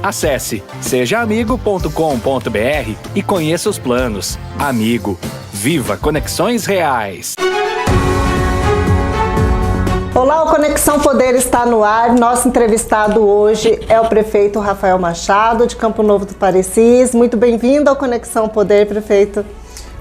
Acesse sejaamigo.com.br e conheça os planos. Amigo, viva conexões reais! Olá, o Conexão Poder está no ar. Nosso entrevistado hoje é o prefeito Rafael Machado, de Campo Novo do Parecis. Muito bem-vindo ao Conexão Poder, prefeito.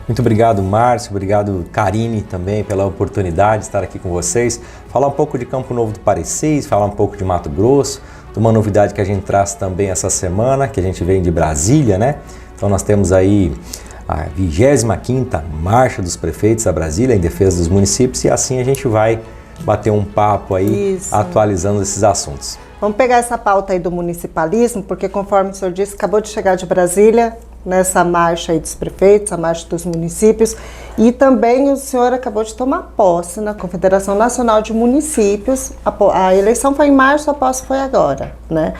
Muito obrigado, Márcio. Obrigado, Karine, também pela oportunidade de estar aqui com vocês. Falar um pouco de Campo Novo do Parecis, falar um pouco de Mato Grosso, de uma novidade que a gente traz também essa semana, que a gente vem de Brasília, né? Então nós temos aí a 25ª Marcha dos Prefeitos a Brasília em defesa dos municípios e assim a gente vai bater um papo aí, atualizando esses assuntos. Vamos pegar essa pauta aí do municipalismo, porque conforme o senhor disse, acabou de chegar de Brasília, nessa marcha aí dos prefeitos, a marcha dos municípios, e também o senhor acabou de tomar posse na Confederação Nacional de Municípios. A eleição foi em março, a posse foi agora, né?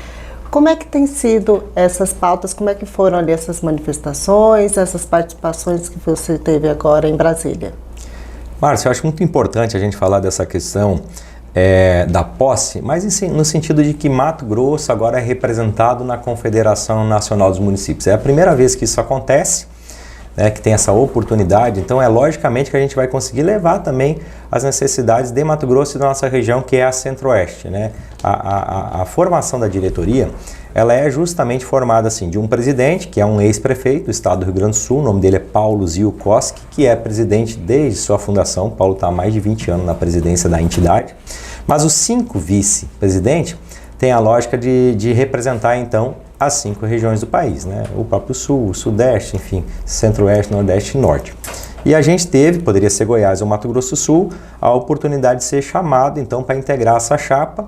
Como é que tem sido essas pautas, como é que foram ali essas manifestações, essas participações que você teve agora em Brasília? Márcio, eu acho muito importante a gente falar dessa questão da posse, mas no sentido de que Mato Grosso agora é representado na Confederação Nacional dos Municípios. É a primeira vez que isso acontece, né, que tem essa oportunidade, então é logicamente que a gente vai conseguir levar também as necessidades de Mato Grosso e da nossa região, que é a Centro-Oeste, né? A formação da diretoria, ela é justamente formada assim, de um presidente, que é um ex-prefeito do estado do Rio Grande do Sul, o nome dele é Paulo Zio Koski, que é presidente desde sua fundação. Paulo está há mais de 20 anos na presidência da entidade. Mas os 5 vice-presidentes têm a lógica de representar, então, as 5 regiões do país, né? O próprio Sul, o Sudeste, enfim, Centro-Oeste, Nordeste e Norte. E a gente teve, poderia ser Goiás ou Mato Grosso do Sul, a oportunidade de ser chamado, então, para integrar essa chapa,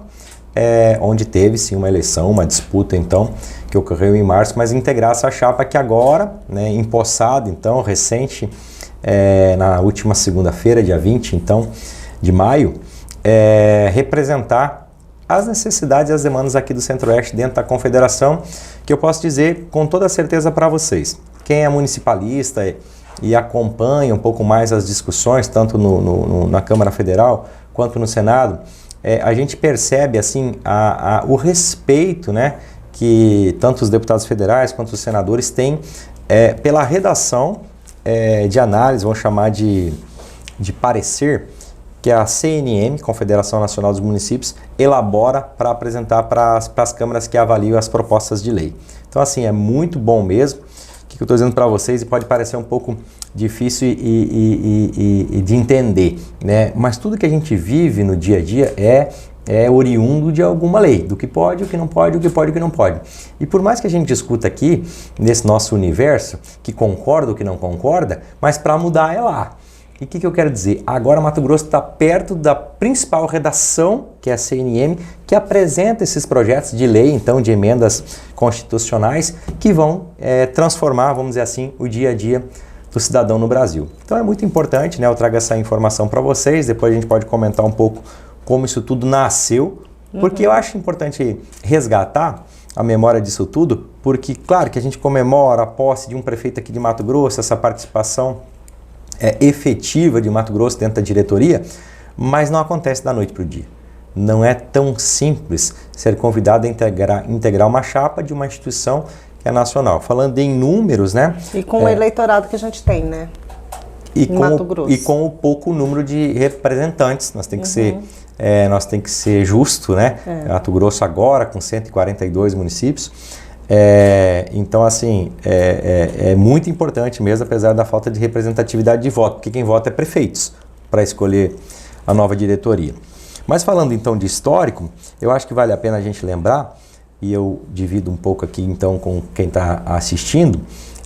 onde teve, sim, uma eleição, uma disputa, então, que ocorreu em março, mas integrar essa chapa que agora, né, empossada, então, recente, na última segunda-feira, dia 20, então, de maio, representar as necessidades e as demandas aqui do Centro-Oeste dentro da Confederação, que eu posso dizer com toda certeza para vocês. Quem é municipalista e acompanha um pouco mais as discussões, tanto na Câmara Federal quanto no Senado, a gente percebe assim o respeito, né, que tanto os deputados federais quanto os senadores têm pela redação de análise, vamos chamar de parecer, que a CNM, Confederação Nacional dos Municípios, elabora para apresentar para as câmaras que avaliam as propostas de lei. Então, assim, é muito bom mesmo. O que eu estou dizendo para vocês, e pode parecer um pouco difícil e de entender, né? Mas tudo que a gente vive no dia a dia é oriundo de alguma lei, do que pode, o que não pode, o que pode, o que não pode. E por mais que a gente discuta aqui, nesse nosso universo, que concorda ou que não concorda, mas para mudar é lá. E o que eu quero dizer? Agora Mato Grosso está perto da principal redação, que é a CNM, que apresenta esses projetos de lei, então, de emendas constitucionais, que vão transformar, vamos dizer assim, o dia a dia do cidadão no Brasil. Então é muito importante, né? Eu trago essa informação para vocês, depois a gente pode comentar um pouco como isso tudo nasceu, porque eu acho importante resgatar a memória disso tudo, porque, claro, que a gente comemora a posse de um prefeito aqui de Mato Grosso, essa participação efetiva de Mato Grosso dentro da diretoria, mas não acontece da noite para o dia. Não é tão simples ser convidado a integrar uma chapa de uma instituição que é nacional. Falando em números, né? E com o eleitorado que a gente tem, né? Mato Grosso. E com o pouco número de representantes, nós tem que ser justo, né? Mato Grosso agora com 142 municípios. Então, assim, é muito importante mesmo, apesar da falta de representatividade de voto, porque quem vota é prefeitos para escolher a nova diretoria. Mas falando então de histórico, eu acho que vale a pena a gente lembrar, e eu divido um pouco aqui então com quem está assistindo,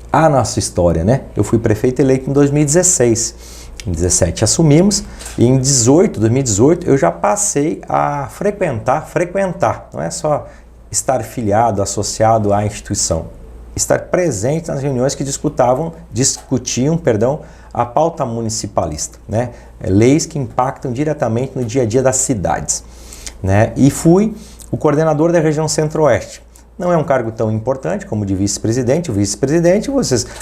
a nossa história, né? Eu fui prefeito eleito em 2016, em 2017 assumimos, e em 2018 eu já passei a frequentar, não é só estar filiado, associado à instituição, estar presente nas reuniões que discutiam, a pauta municipalista, né? Leis que impactam diretamente no dia a dia das cidades, né? E fui o coordenador da região Centro-Oeste. Não é um cargo tão importante como o de vice-presidente. O vice-presidente,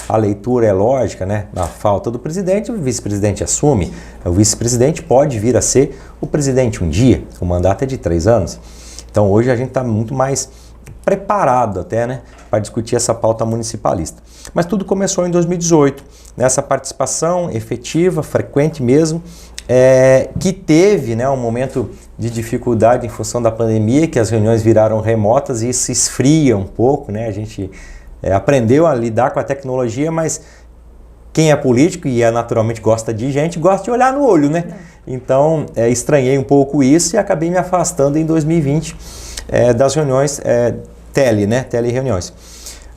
a leitura é lógica, né? Na falta do presidente, o vice-presidente assume. O vice-presidente pode vir a ser o presidente um dia. O mandato é de 3 anos. Então hoje a gente está muito mais preparado até, né, para discutir essa pauta municipalista. Mas tudo começou em 2018, nessa participação efetiva, frequente mesmo, que teve, né, um momento de dificuldade em função da pandemia, que as reuniões viraram remotas e isso esfria um pouco, né, a gente aprendeu a lidar com a tecnologia, mas quem é político e naturalmente gosta de gente, gosta de olhar no olho, né? Então, estranhei um pouco isso e acabei me afastando em 2020 das reuniões tele-reuniões.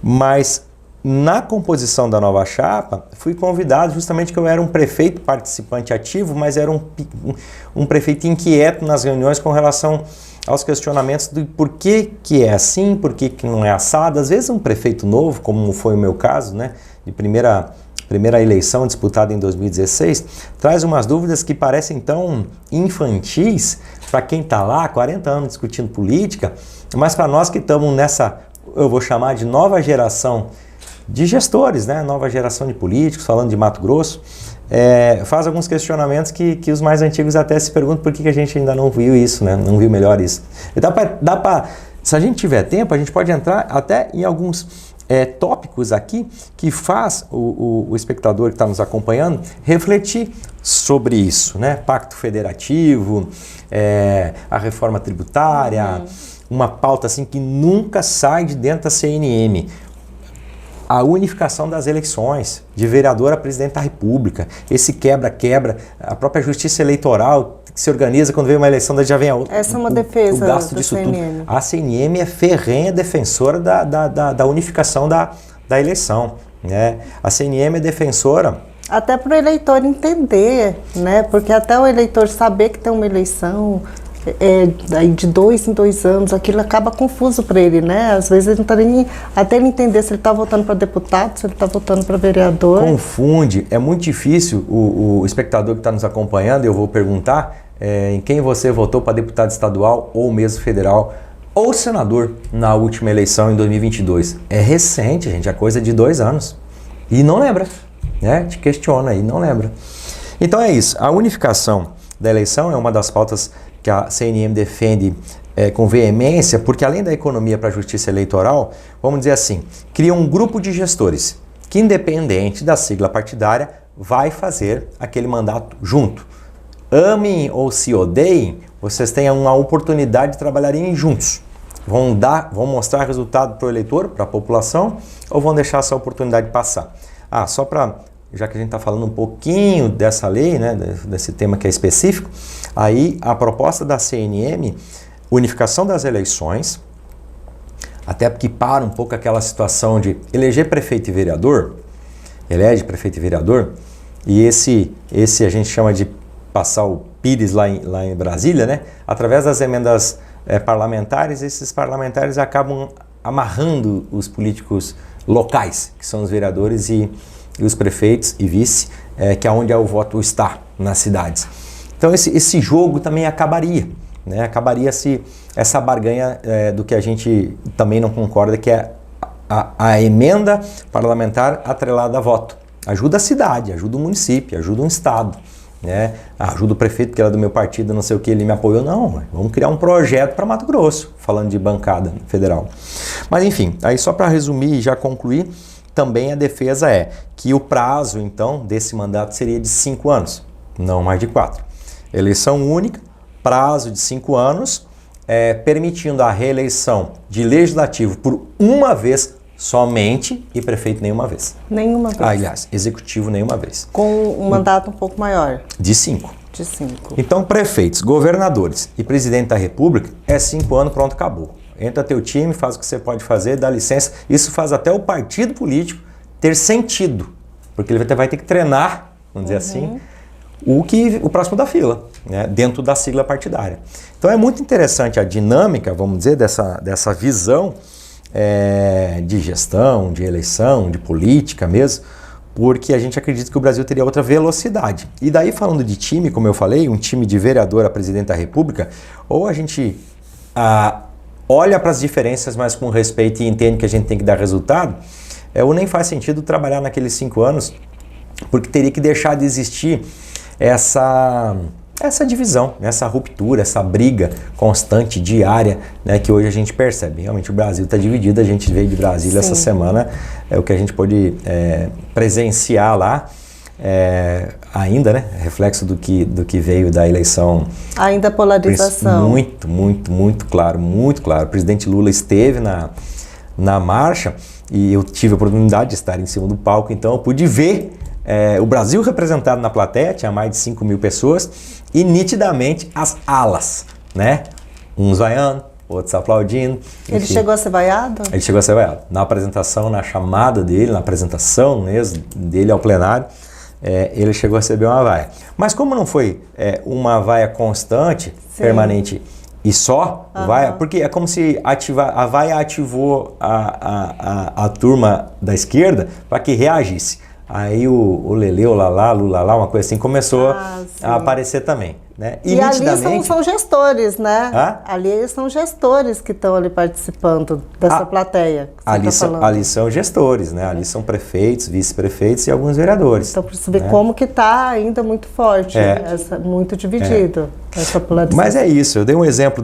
Mas na composição da nova chapa, fui convidado justamente que eu era um prefeito participante ativo, mas era um prefeito inquieto nas reuniões com relação aos questionamentos do por que é assim, por que não é assado. Às vezes um prefeito novo, como foi o meu caso, né, de primeira eleição disputada em 2016, traz umas dúvidas que parecem tão infantis para quem está lá há 40 anos discutindo política, mas para nós que estamos nessa, eu vou chamar de nova geração de gestores, né? Nova geração de políticos, falando de Mato Grosso, faz alguns questionamentos que os mais antigos até se perguntam por que a gente ainda não viu isso, né? Não viu melhor isso. Dá pra, se a gente tiver tempo, a gente pode entrar até em alguns tópicos aqui que faz o espectador que está nos acompanhando refletir sobre isso, né? Pacto federativo, a reforma tributária, uma pauta assim que nunca sai de dentro da CNM. A unificação das eleições, de vereador a presidente da República, esse quebra-quebra, a própria justiça eleitoral que se organiza quando vem uma eleição, já vem a outra. Essa é uma defesa o gasto da disso CNM. Tudo. A CNM é ferrenha defensora da unificação da eleição, né? A CNM é defensora... Até para o eleitor entender, né? Porque até o eleitor saber que tem uma eleição... de 2 em 2 anos, aquilo acaba confuso para ele, né? Às vezes ele não está nem até ele entender se ele está votando para deputado, se ele está votando para vereador. Confunde, é muito difícil o espectador que está nos acompanhando, eu vou perguntar em quem você votou para deputado estadual ou mesmo federal ou senador na última eleição em 2022. É recente, gente, é coisa de 2 anos. E não lembra, né? Te questiona aí, não lembra. Então é isso, a unificação da eleição é uma das pautas que a CNM defende com veemência, porque além da economia para a justiça eleitoral, vamos dizer assim, cria um grupo de gestores que, independente da sigla partidária, vai fazer aquele mandato junto. Amem ou se odeiem, vocês têm uma oportunidade de trabalharem juntos. Vão mostrar resultado para o eleitor, para a população, ou vão deixar essa oportunidade passar? Só para... já que a gente está falando um pouquinho dessa lei, né, desse tema que é específico, aí a proposta da CNM, unificação das eleições, até porque para um pouco aquela situação de eleger prefeito e vereador, elege prefeito e vereador, e esse a gente chama de passar o pires lá em Brasília, né, através das emendas parlamentares, esses parlamentares acabam amarrando os políticos locais, que são os vereadores e os prefeitos e vice, que é onde o voto está nas cidades. Então esse jogo também acabaria, né? Acabaria-se essa barganha do que a gente também não concorda, que é a emenda parlamentar atrelada a voto. Ajuda a cidade, ajuda o município, ajuda um estado, né? Ajuda o prefeito, que era do meu partido, não sei o que, ele me apoiou. Não, vamos criar um projeto para Mato Grosso, falando de bancada federal. Mas enfim, aí só para resumir e já concluir, também a defesa é que o prazo, então, desse mandato seria de 5 anos, não mais de 4. Eleição única, prazo de 5 anos, permitindo a reeleição de legislativo por uma vez somente e prefeito nenhuma vez. Nenhuma vez. Aliás, executivo nenhuma vez. Com um mandato um pouco maior. De 5. De 5. Então, prefeitos, governadores e presidente da República, 5 anos, pronto, acabou. Entra teu time, faz o que você pode fazer, dá licença. Isso faz até o partido político ter sentido, porque ele vai ter que treinar, vamos dizer assim, o próximo da fila, né, dentro da sigla partidária. Então é muito interessante a dinâmica, vamos dizer, dessa visão de gestão, de eleição, de política mesmo, porque a gente acredita que o Brasil teria outra velocidade. E daí, falando de time, como eu falei, um time de vereador a presidente da República, ou a gente olha para as diferenças, mas com respeito e entende que a gente tem que dar resultado, ou nem faz sentido trabalhar naqueles 5 anos, porque teria que deixar de existir essa divisão, essa ruptura, essa briga constante, diária, né, que hoje a gente percebe. Realmente o Brasil está dividido, a gente veio de Brasília essa semana, o que a gente pôde presenciar lá, ainda, né, reflexo do que veio da eleição. Ainda a polarização. Muito claro, muito claro. O presidente Lula esteve na marcha e eu tive a oportunidade de estar em cima do palco, então eu pude ver o Brasil representado na plateia, tinha mais de 5.000 pessoas, e nitidamente as alas, né? Uns vaiando, outros aplaudindo. Ele chegou a ser vaiado? Ele chegou a ser vaiado. Na apresentação, na chamada dele, na apresentação mesmo dele ao plenário, ele chegou a receber uma vaia. Mas como não foi uma vaia constante, permanente e só vaia, porque é como se a vaia ativou a turma da esquerda para que reagisse. Aí o Lele, o Lalá, Lulalá, uma coisa assim, começou a aparecer também. Né? E ali são gestores, né? Ali eles são gestores que estão ali participando dessa plateia. Ali são gestores, né? Ali são prefeitos, vice-prefeitos e alguns vereadores. Então, para saber como que está ainda muito forte, muito dividido, essa polarização. Mas é isso, eu dei um exemplo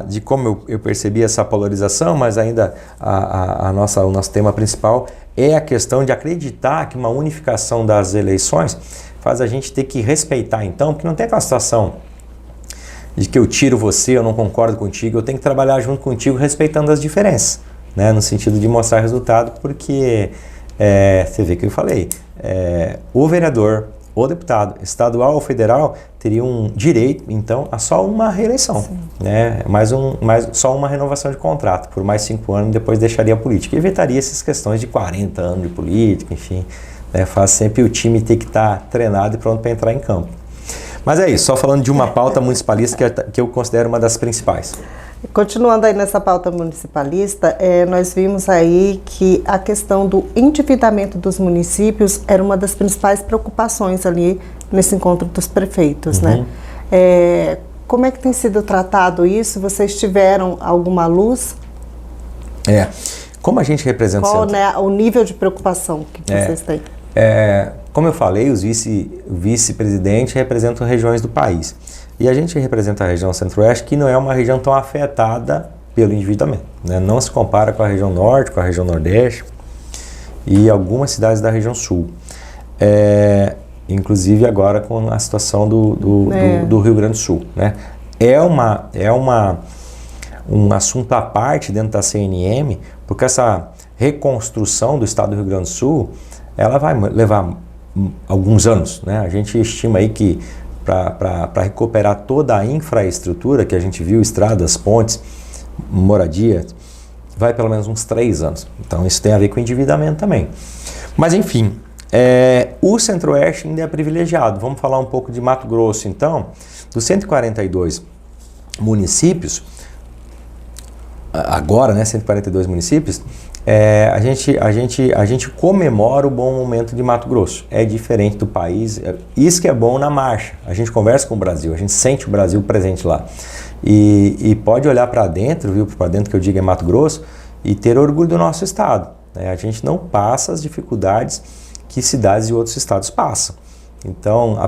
de como eu percebi essa polarização, mas ainda o nosso tema principal é a questão de acreditar que uma unificação das eleições faz a gente ter que respeitar, então, porque não tem aquela situação de que eu tiro você, eu não concordo contigo, eu tenho que trabalhar junto contigo respeitando as diferenças, né? No sentido de mostrar resultado, porque você vê que eu falei, o vereador, o deputado, estadual ou federal, teriam direito, então, a só uma reeleição, né? Só uma renovação de contrato, por mais 5 anos, depois deixaria a política. E evitaria essas questões de 40 anos de política, enfim, faz sempre o time ter que estar treinado e pronto para entrar em campo. Mas é isso, só falando de uma pauta municipalista que eu considero uma das principais. Continuando aí nessa pauta municipalista, nós vimos aí que a questão do endividamento dos municípios era uma das principais preocupações ali nesse encontro dos prefeitos, né? Como é que tem sido tratado isso? Vocês tiveram alguma luz? Como a gente representa... Qual o nível de preocupação que vocês têm? Como eu falei, os vice-presidentes representam regiões do país. E a gente representa a região centro-oeste, que não é uma região tão afetada pelo endividamento, né? Não se compara com a região norte, com a região nordeste e algumas cidades da região sul. Inclusive agora com a situação do Rio Grande do Sul, né? Um assunto à parte dentro da CNM, porque essa reconstrução do estado do Rio Grande do Sul, ela vai levar alguns anos, né? A gente estima aí que para recuperar toda a infraestrutura que a gente viu, estradas, pontes, moradia, vai pelo menos uns 3 anos. Então isso tem a ver com endividamento também. Mas enfim, o Centro-Oeste ainda é privilegiado. Vamos falar um pouco de Mato Grosso então. Dos 142 municípios, agora, né, 142 municípios, a gente comemora o bom momento de Mato Grosso. É diferente do país, isso que é bom na marcha. A gente conversa com o Brasil, a gente sente o Brasil presente lá. E pode olhar para dentro, viu, para dentro que eu digo é Mato Grosso, e ter orgulho do nosso estado, né? A gente não passa as dificuldades que cidades e outros estados passam. Então,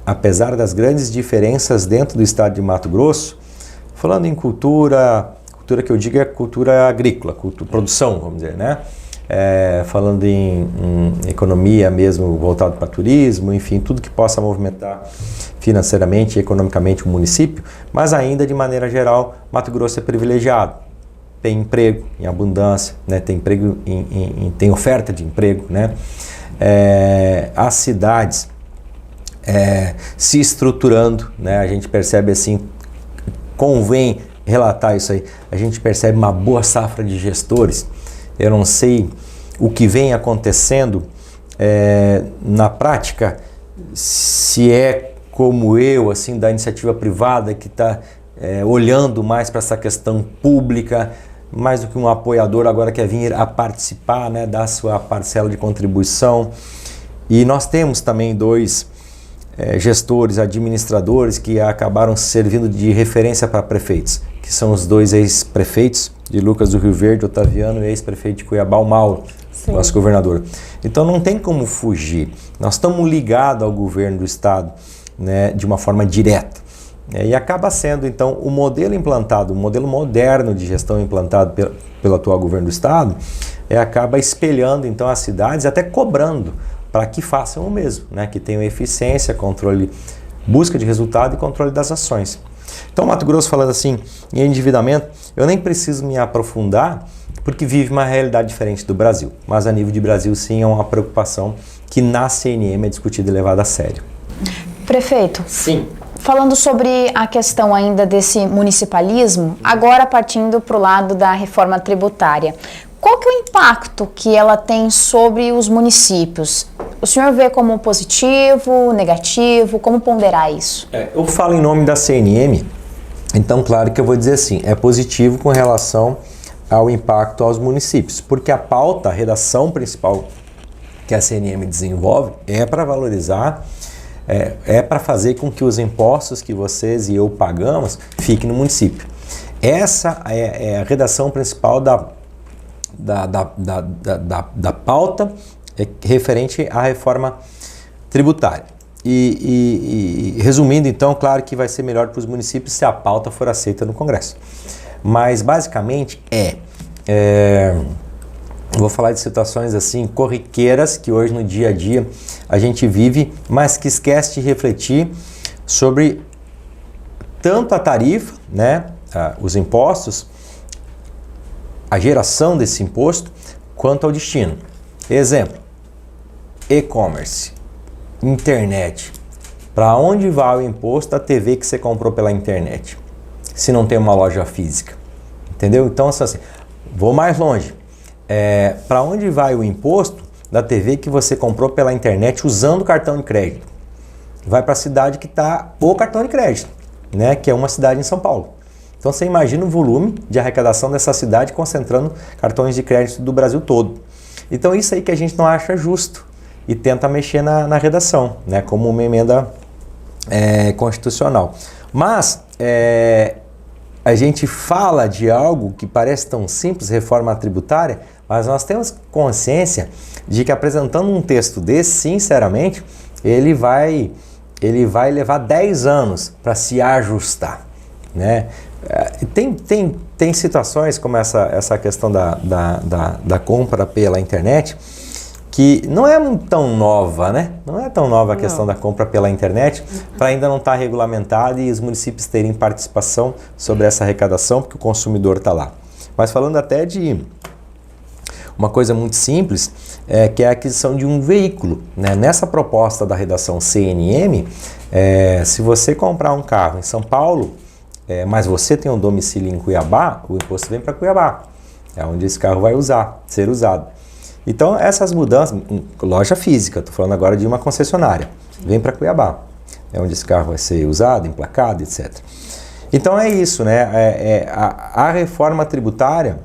apesar das grandes diferenças dentro do estado de Mato Grosso, falando em cultura que eu digo é cultura agrícola, produção, vamos dizer, né? Falando em economia mesmo, voltado para turismo, enfim, tudo que possa movimentar financeiramente e economicamente o município, mas ainda de maneira geral, Mato Grosso é privilegiado. Tem emprego em abundância, né? Tem emprego, tem oferta de emprego, né? As cidades se estruturando, né? A gente percebe assim, convém relatar isso aí, a gente percebe uma boa safra de gestores. Eu não sei o que vem acontecendo na prática, se é como eu, assim, da iniciativa privada que está olhando mais para essa questão pública, mais do que um apoiador agora quer vir a participar, né, dar sua parcela de contribuição. E nós temos também 2 gestores, administradores que acabaram servindo de referência para prefeitos, que são os 2 ex-prefeitos de Lucas do Rio Verde, Otaviano, e ex-prefeito de Cuiabá, o Mauro. Sim. nosso governador. Então não tem como fugir. Nós estamos ligados ao governo do estado, né, de uma forma direta. E acaba sendo, então, o modelo implantado, o modelo moderno de gestão implantado pelo atual governo do estado, acaba espelhando, então, as cidades, até cobrando para que façam o mesmo, né, que tenham eficiência, controle, busca de resultado e controle das ações. Então, Mato Grosso, falando assim, em endividamento, eu nem preciso me aprofundar, porque vive uma realidade diferente do Brasil. Mas a nível de Brasil, sim, é uma preocupação que na CNM é discutida e levada a sério. Prefeito. Sim. Falando sobre a questão ainda desse municipalismo, agora partindo para o lado da reforma tributária, qual que é o impacto que ela tem sobre os municípios? O senhor vê como positivo, negativo, como ponderar isso? Eu falo em nome da CNM, então claro que eu vou dizer assim, é positivo com relação ao impacto aos municípios, porque a pauta, a redação principal que a CNM desenvolve é para valorizar, para fazer com que os impostos que vocês e eu pagamos fiquem no município. Essa é a redação principal da pauta referente à reforma tributária. E resumindo, então, claro que vai ser melhor para os municípios se a pauta for aceita no Congresso. Mas, basicamente, vou falar de situações assim corriqueiras que hoje no dia a dia a gente vive, mas que esquece de refletir sobre tanto a tarifa, né, os impostos, a geração desse imposto, quanto ao destino. Exemplo, e-commerce, internet. Para onde vai o imposto da TV que você comprou pela internet, se não tem uma loja física? Entendeu? Então, assim, vou mais longe. Para onde vai o imposto da TV que você comprou pela internet usando o cartão de crédito? Vai para a cidade que está o cartão de crédito, né? Que é uma cidade em São Paulo. Então você imagina o volume de arrecadação dessa cidade concentrando cartões de crédito do Brasil todo. Então isso aí que a gente não acha justo e tenta mexer na redação, né? Como uma emenda constitucional. Mas a gente fala de algo que parece tão simples, reforma tributária, mas nós temos consciência de que apresentando um texto desse, sinceramente, ele vai levar 10 anos para se ajustar, né? Tem situações como essa questão da compra pela internet, que não é tão nova, né? Não é tão nova a questão da compra pela internet, para ainda não estar regulamentado e os municípios terem participação sobre essa arrecadação, porque o consumidor está lá. Mas falando até de uma coisa muito simples, que é a aquisição de um veículo, né? Nessa proposta da redação CNM, se você comprar um carro em São Paulo, mas você tem um domicílio em Cuiabá, o imposto vem para Cuiabá, é onde esse carro vai ser usado. Então essas mudanças, loja física, estou falando agora de uma concessionária, vem para Cuiabá, é onde esse carro vai ser usado, emplacado, etc. Então é isso, né? A reforma tributária,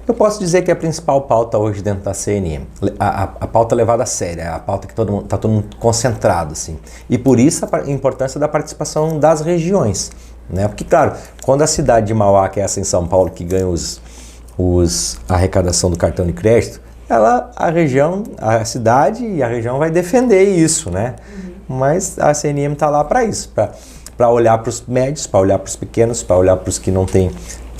eu posso dizer que é a principal pauta hoje dentro da CNM, a pauta levada a sério, a pauta que está todo mundo concentrado, assim. E por isso a importância da participação das regiões, né? Porque, claro, quando a cidade de Mauá, que é essa em São Paulo, que ganha a arrecadação do cartão de crédito, a cidade e a região vai defender isso, né? Mas a CNM está lá para isso, para olhar para os médios, para olhar para os pequenos, para olhar para os que não têm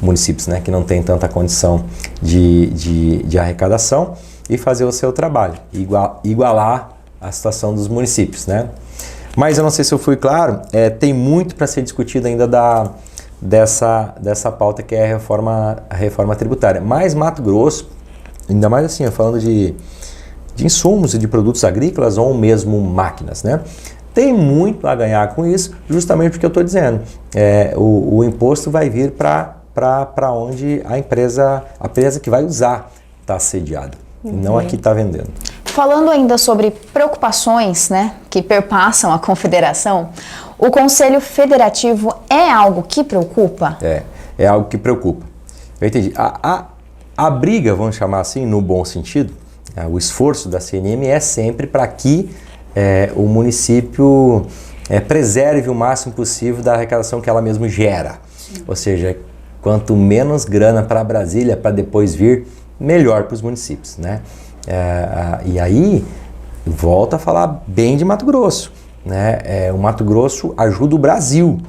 municípios, né, que não têm tanta condição de arrecadação e fazer o seu trabalho, igualar a situação dos municípios, né? Mas eu não sei se eu fui claro, tem muito para ser discutido ainda dessa pauta que é a reforma tributária. Mas Mato Grosso, ainda mais assim, falando de insumos e de produtos agrícolas ou mesmo máquinas, né? Tem muito a ganhar com isso, justamente porque eu estou dizendo, o imposto vai vir para onde a empresa que vai usar está sediada, e não aqui está vendendo. Falando ainda sobre preocupações, né, que perpassam a Confederação, o Conselho Federativo é algo que preocupa? É algo que preocupa. Eu entendi. A briga, vamos chamar assim, no bom sentido, o esforço da CNM é sempre para que o município preserve o máximo possível da arrecadação que ela mesma gera. Ou seja, quanto menos grana para Brasília, para depois vir melhor para os municípios, né? E aí, volta a falar bem de Mato Grosso, né? O Mato Grosso ajuda o Brasil,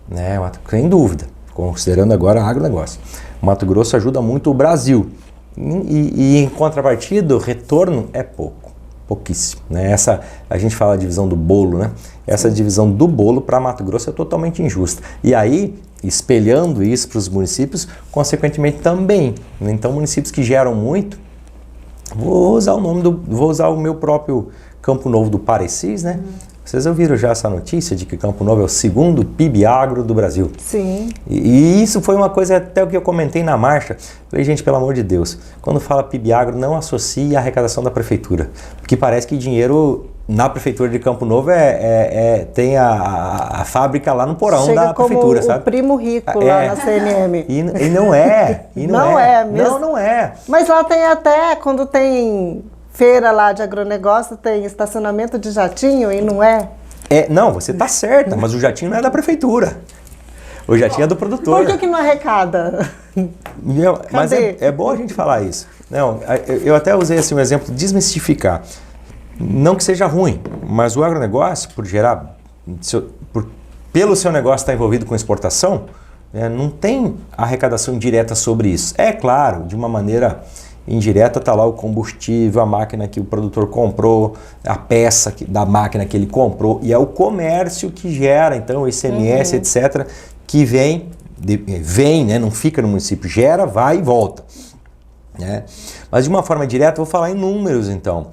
né? Sem dúvida, considerando agora agronegócio. O Mato Grosso ajuda muito o Brasil e em contrapartida o retorno é pouquíssimo, né? A gente fala a divisão do bolo, né? Essa divisão do bolo para Mato Grosso é totalmente injusta. E aí, espelhando isso para os municípios, consequentemente também. Então, municípios que geram muito, vou usar o meu próprio Campo Novo do Parecis, né? Vocês ouviram já essa notícia de que Campo Novo é o segundo PIB agro do Brasil? Sim. E isso foi uma coisa até o que eu comentei na marcha. Falei, gente, pelo amor de Deus, quando fala PIB agro, não associe a arrecadação da prefeitura. Porque parece que dinheiro na prefeitura de Campo Novo tem a fábrica lá no porão da prefeitura, sabe? O primo rico lá na CNM. E não é. Não é mesmo. Não é. Mas lá tem até, quando tem feira lá de agronegócio, tem estacionamento de jatinho e não é? Não, você está certa, mas o jatinho não é da prefeitura. O jatinho é do produtor. Por que não arrecada? Mas é bom a gente falar isso. Não, eu até usei assim um exemplo de desmistificar. Não que seja ruim, mas o agronegócio, pelo seu negócio estar envolvido com exportação, não tem arrecadação direta sobre isso. É claro, de uma maneira indireta está lá o combustível, a máquina que o produtor comprou, a peça da máquina que ele comprou, e é o comércio que gera, então, o ICMS, etc., que vem, né, não fica no município, gera, vai e volta. Né? Mas de uma forma direta, vou falar em números, então.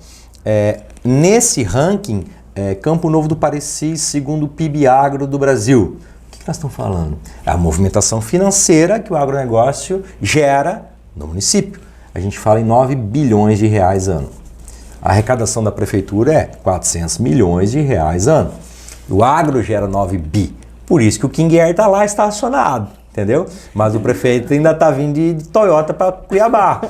Nesse ranking, Campo Novo do Parecis, segundo o PIB agro do Brasil. O que nós estamos falando? É a movimentação financeira que o agronegócio gera no município. A gente fala em 9 bilhões de reais ano. A arrecadação da prefeitura é 400 milhões de reais ano. O agro gera 9 bi. Por isso que o King Air está lá estacionado, entendeu? Mas o prefeito ainda está vindo de Toyota para Cuiabá.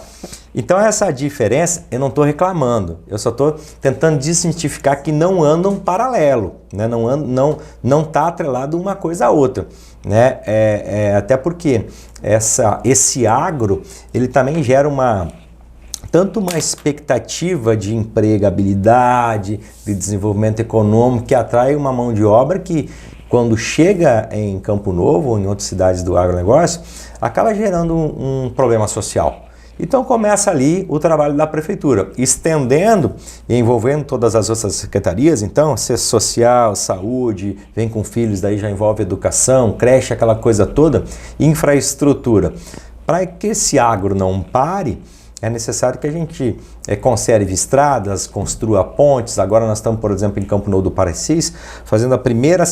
Então essa diferença eu não estou reclamando. Eu só estou tentando desmistificar que não andam paralelo, né? Não está atrelado uma coisa a outra. Né? Até porque esse agro ele também gera tanto uma expectativa de empregabilidade, de desenvolvimento econômico, que atrai uma mão de obra que, quando chega em Campo Novo ou em outras cidades do agronegócio, acaba gerando um problema social. Então começa ali o trabalho da prefeitura, estendendo e envolvendo todas as outras secretarias, então assistência social, saúde, vem com filhos, daí já envolve educação, creche, aquela coisa toda, infraestrutura. Para que esse agro não pare, é necessário que a gente conserve estradas, construa pontes. Agora nós estamos, por exemplo, em Campo Novo do Parecis, fazendo a primeira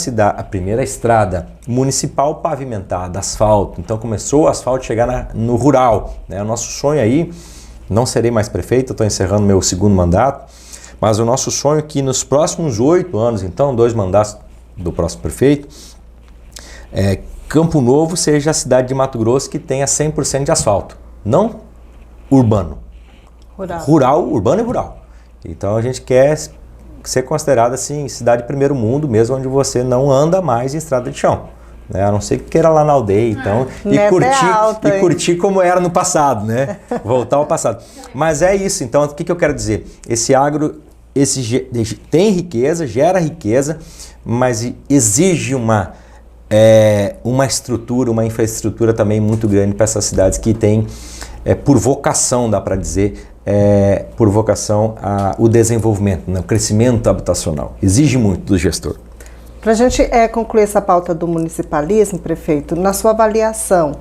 estrada municipal pavimentada, asfalto. Então começou o asfalto chegar no rural. Né? O nosso sonho aí, não serei mais prefeito, estou encerrando meu segundo mandato, mas o nosso sonho é que nos próximos 8 anos, então 2 mandatos do próximo prefeito, Campo Novo seja a cidade de Mato Grosso que tenha 100% de asfalto. Não urbano. Rural, urbano e rural. Então a gente quer ser considerado assim, cidade de primeiro mundo, mesmo onde você não anda mais em estrada de chão. Né? A não ser que queira lá na aldeia, então, e curtir como era no passado, né? Voltar ao passado. Mas é isso, então, o que eu quero dizer? Esse agro tem riqueza, gera riqueza, mas exige uma estrutura, uma infraestrutura também muito grande para essas cidades que têm, por vocação, dá para dizer, por vocação o desenvolvimento, né? O crescimento habitacional. Exige muito do gestor. Para a gente concluir essa pauta do municipalismo, prefeito, na sua avaliação,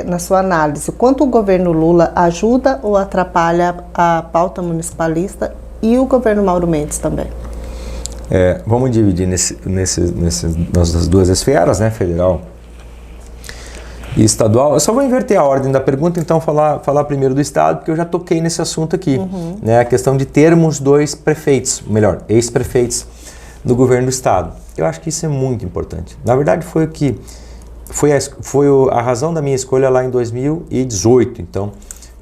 na sua análise, quanto o governo Lula ajuda ou atrapalha a pauta municipalista e o governo Mauro Mendes também? Vamos dividir nessas duas esferas, né, federal e estadual. Eu só vou inverter a ordem da pergunta, então falar primeiro do estado, porque eu já toquei nesse assunto aqui, né, a questão de termos 2 prefeitos, melhor, ex-prefeitos do governo do estado. Eu acho que isso é muito importante. Na verdade, foi a razão da minha escolha lá em 2018, então,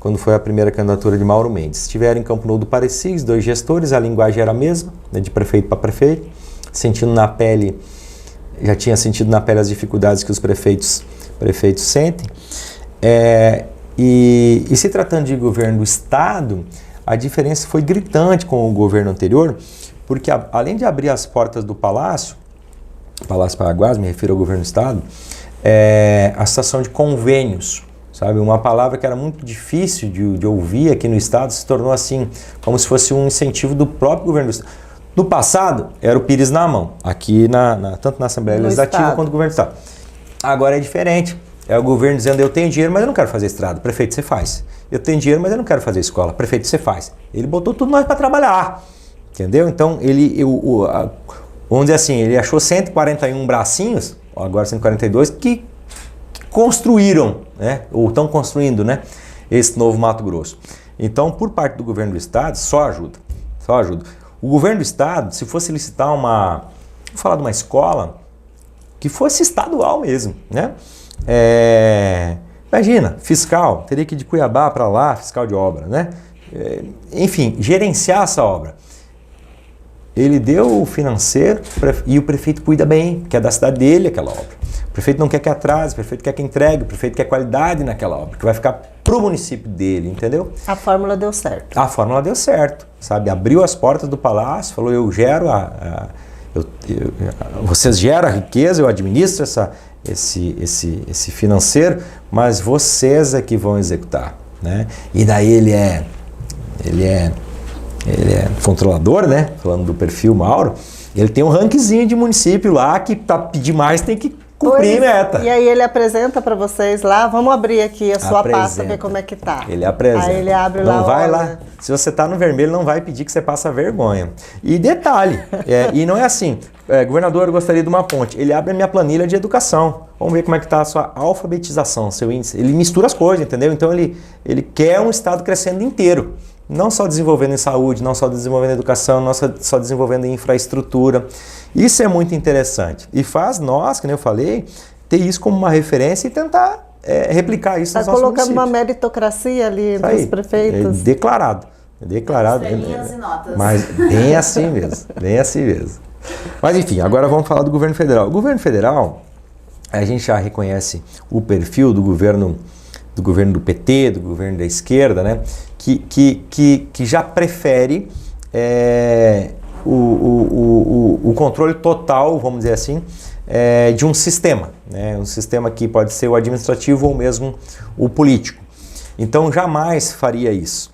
quando foi a primeira candidatura de Mauro Mendes. Estiveram em Campo Novo do Parecis, 2 gestores, a linguagem era a mesma, né, de prefeito para prefeito, já tinha sentido na pele as dificuldades que os prefeitos sentem. E se tratando de governo do Estado, a diferença foi gritante com o governo anterior, porque além de abrir as portas do Palácio Paraguás, me refiro ao governo do Estado, a situação de convênios, sabe? Uma palavra que era muito difícil de ouvir aqui no Estado se tornou assim, como se fosse um incentivo do próprio governo do Estado. No passado, era o pires na mão, aqui tanto na Assembleia Legislativa quanto no governo do Estado. Agora é diferente. É o governo dizendo, eu tenho dinheiro, mas eu não quero fazer estrada. Prefeito, você faz. Eu tenho dinheiro, mas eu não quero fazer escola. Prefeito, você faz. Ele botou tudo nós para trabalhar. Entendeu? Então, vamos dizer assim, ele achou 141 bracinhos, agora 142, que construíram, né? Ou estão construindo, né? Esse novo Mato Grosso. Então, por parte do governo do Estado, só ajuda. Só ajuda. O governo do Estado, se fosse licitar vou falar de uma escola que fosse estadual mesmo, né? Imagina, fiscal, teria que ir de Cuiabá para lá, fiscal de obra, né? Enfim, gerenciar essa obra. Ele deu o financeiro e o prefeito cuida bem, que é da cidade dele aquela obra. O prefeito não quer que atrase, o prefeito quer que entregue, o prefeito quer qualidade naquela obra, que vai ficar pro município dele, entendeu? A fórmula deu certo. A fórmula deu certo, sabe? Abriu as portas do palácio, falou, eu gero vocês geram a riqueza, eu administro esse financeiro, mas vocês é que vão executar, né? E daí ele é controlador, né? Falando do perfil Mauro, ele tem um rankzinho de município lá que para pedir mais tem que cumprir meta. E aí ele apresenta para vocês lá, vamos abrir aqui a sua pasta, ver como é que tá. Ele apresenta. Aí ele abre lá. Não vai lá. Se você tá no vermelho, não vai pedir que você passe vergonha. E detalhe, e não é assim, governador, eu gostaria de uma ponte. Ele abre a minha planilha de educação. Vamos ver como é que tá a sua alfabetização, seu índice. Ele mistura as coisas, entendeu? Então ele quer um estado crescendo inteiro. Não só desenvolvendo em saúde, não só desenvolvendo em educação, não só desenvolvendo em infraestrutura. Isso é muito interessante. E faz nós, que nem eu falei, ter isso como uma referência e tentar replicar isso nos nossos municípios. Está colocando uma meritocracia ali entre os prefeitos. Declarado. Estrelinhas e notas. Mas bem assim mesmo, bem assim mesmo. Mas enfim, agora vamos falar do governo federal. O governo federal, a gente já reconhece o perfil do governo do PT, do governo da esquerda, né? Que já prefere o controle total, vamos dizer assim, de um sistema, né? Um sistema que pode ser o administrativo ou mesmo o político. Então jamais faria isso.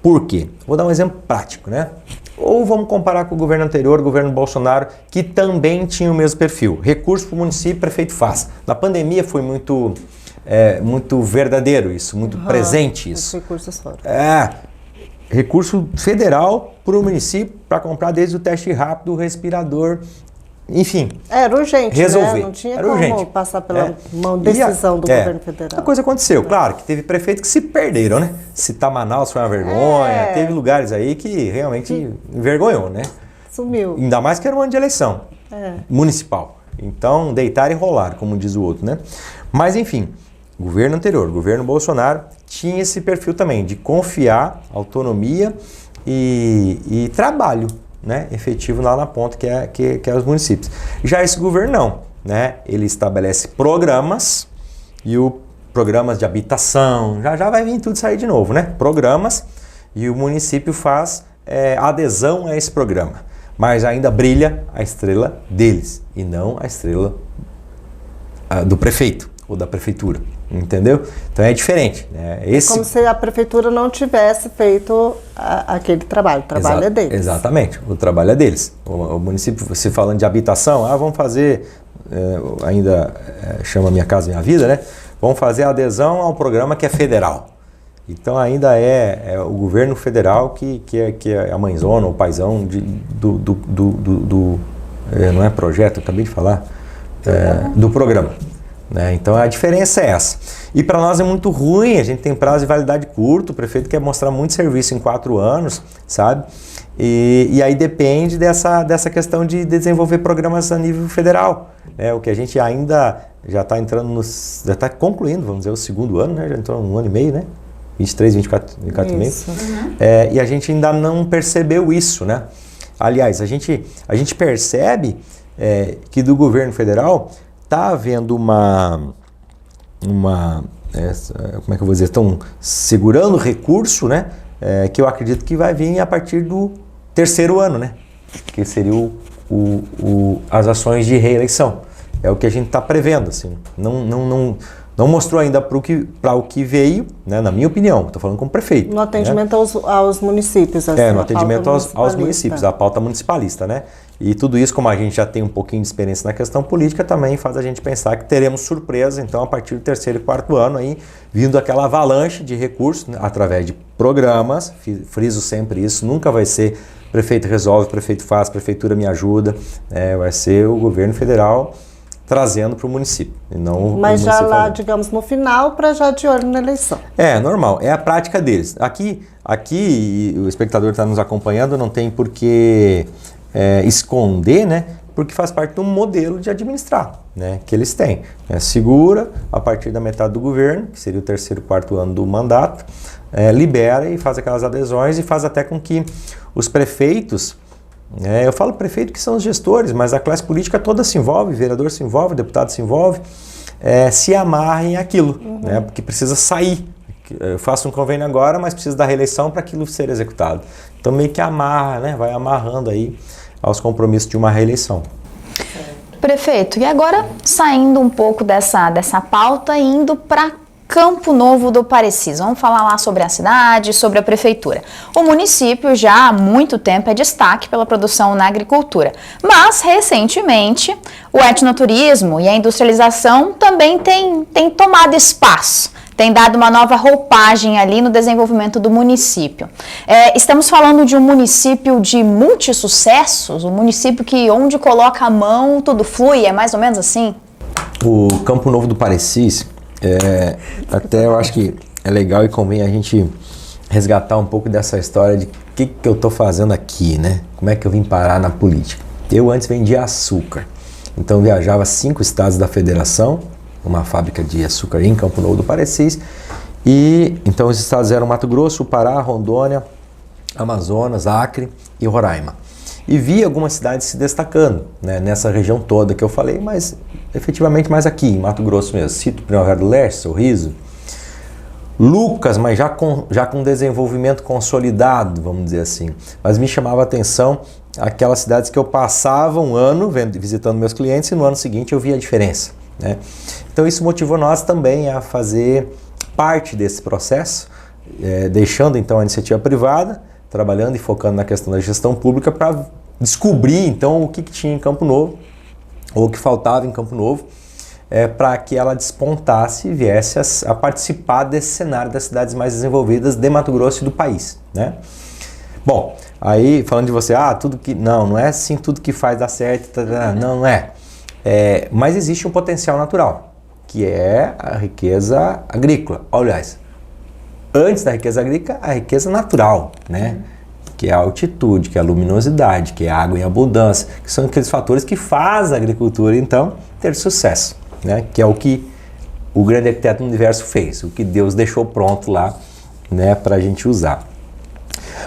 Por quê? Vou dar um exemplo prático, né? Ou vamos comparar com o governo anterior, o governo Bolsonaro, que também tinha o mesmo perfil. Recurso para o município, prefeito faz. Na pandemia foi muito verdadeiro isso, muito presente isso. Os recursos foram. Recurso federal para o município para comprar desde o teste rápido, o respirador, enfim. Era urgente, resolver. Né? Não tinha Era como urgente. passar pela decisão do governo federal. A coisa aconteceu. Claro que teve prefeitos que se perderam, né? Citar Manaus foi uma vergonha. Teve lugares aí que realmente envergonhou, né? Sumiu. Ainda mais que era um ano de eleição municipal. Então, deitar e rolar, como diz o outro, né? Mas, enfim, governo anterior, governo Bolsonaro, tinha esse perfil também de confiar, autonomia e trabalho, né, efetivo lá na ponta, que é os municípios. Já esse governo não, né? Ele estabelece programas programas de habitação, já vai vir tudo sair de novo, né? Programas, e o município faz adesão a esse programa, mas ainda brilha a estrela deles e não a estrela do prefeito ou da prefeitura, entendeu? Então é diferente, né? Como se a prefeitura não tivesse feito aquele trabalho, o trabalho é deles. Exatamente, o trabalho é deles. O município, se falando de habitação, vamos fazer, chama Minha Casa Minha Vida, né? Vamos fazer a adesão ao programa que é federal. Então ainda é o governo federal que é a mãezona, o paizão não é projeto, eu acabei de falar, do programa. Né? Então a diferença é essa. E para nós é muito ruim, a gente tem prazo de validade curto, o prefeito quer mostrar muito serviço em 4 anos, sabe? E aí depende dessa questão de desenvolver programas a nível federal. Né? O que a gente ainda já está entrando já está concluindo, vamos dizer, o 2º ano, né? Já entrou 1 ano e meio, né? 23, 24 e meio. E a gente ainda não percebeu isso, né? Aliás, a gente percebe que do governo federal está havendo uma como é que eu vou dizer, estão segurando o recurso, né? Que eu acredito que vai vir a partir do terceiro ano, né? Que seria as ações de reeleição. É o que a gente está prevendo, assim. Não mostrou ainda para o que veio, né, na minha opinião, estou falando como prefeito. No atendimento, né? aos municípios. No atendimento aos municípios, a pauta municipalista, né? E tudo isso, como a gente já tem um pouquinho de experiência na questão política, também faz a gente pensar que teremos surpresa, então, a partir do terceiro e quarto ano, aí, vindo aquela avalanche de recursos, né, através de programas, friso sempre isso, nunca vai ser prefeito resolve, prefeito faz, prefeitura me ajuda, vai ser o governo federal trazendo para o município. E não mas já lá, digamos, no final, para já de olho na eleição. Normal, é a prática deles. Aqui o espectador está nos acompanhando, não tem por que esconder, né? Porque faz parte de um modelo de administrar, né? Que eles têm. Segura a partir da metade do governo, que seria o terceiro, quarto ano do mandato, libera e faz aquelas adesões e faz até com que os prefeitos, eu falo prefeito que são os gestores, mas a classe política toda se envolve, vereador se envolve, deputado se envolve, se amarrem aquilo, né? Porque precisa sair. Eu faço um convênio agora, mas precisa da reeleição para aquilo ser executado. Então meio que amarra, né? Vai amarrando aí aos compromissos de uma reeleição. Prefeito, e agora saindo um pouco dessa pauta e indo para Campo Novo do Parecis. Vamos falar lá sobre a cidade, sobre a prefeitura. O município já há muito tempo é destaque pela produção na agricultura, mas recentemente o etnoturismo e a industrialização também tem tomado espaço. Tem dado uma nova roupagem ali no desenvolvimento do município. Estamos falando de um município de multissucessos, um município que onde coloca a mão tudo flui, é mais ou menos assim? O Campo Novo do Parecis, até eu acho que é legal e convém a gente resgatar um pouco dessa história de o que eu estou fazendo aqui, né? Como é que eu vim parar na política? Eu antes vendia açúcar, então viajava 5 estados da federação, uma fábrica de açúcar em Campo Novo do Parecis, e então os estados eram Mato Grosso, Pará, Rondônia, Amazonas, Acre e Roraima. E vi algumas cidades se destacando, né, nessa região toda que eu falei, mas efetivamente mais aqui, em Mato Grosso mesmo. Cito Primavera do Leste, Sorriso, Lucas, mas já com desenvolvimento consolidado, vamos dizer assim. Mas me chamava a atenção aquelas cidades que eu passava um ano visitando meus clientes e no ano seguinte eu via a diferença, né? Então isso motivou nós também a fazer parte desse processo, deixando então a iniciativa privada, trabalhando e focando na questão da gestão pública para descobrir então o que tinha em Campo Novo, ou o que faltava em Campo Novo, para que ela despontasse e viesse a participar desse cenário das cidades mais desenvolvidas de Mato Grosso e do país, né? Bom, aí falando de você, não é assim tudo que faz dar certo, não é. Mas existe um potencial natural, que é a riqueza agrícola. Aliás, antes da riqueza agrícola, a riqueza natural, né? Que é a altitude, que é a luminosidade, que é a água em abundância, que são aqueles fatores que fazem a agricultura, então, ter sucesso, né? Que é o que o grande arquiteto do universo fez, o que Deus deixou pronto lá, né, para a gente usar.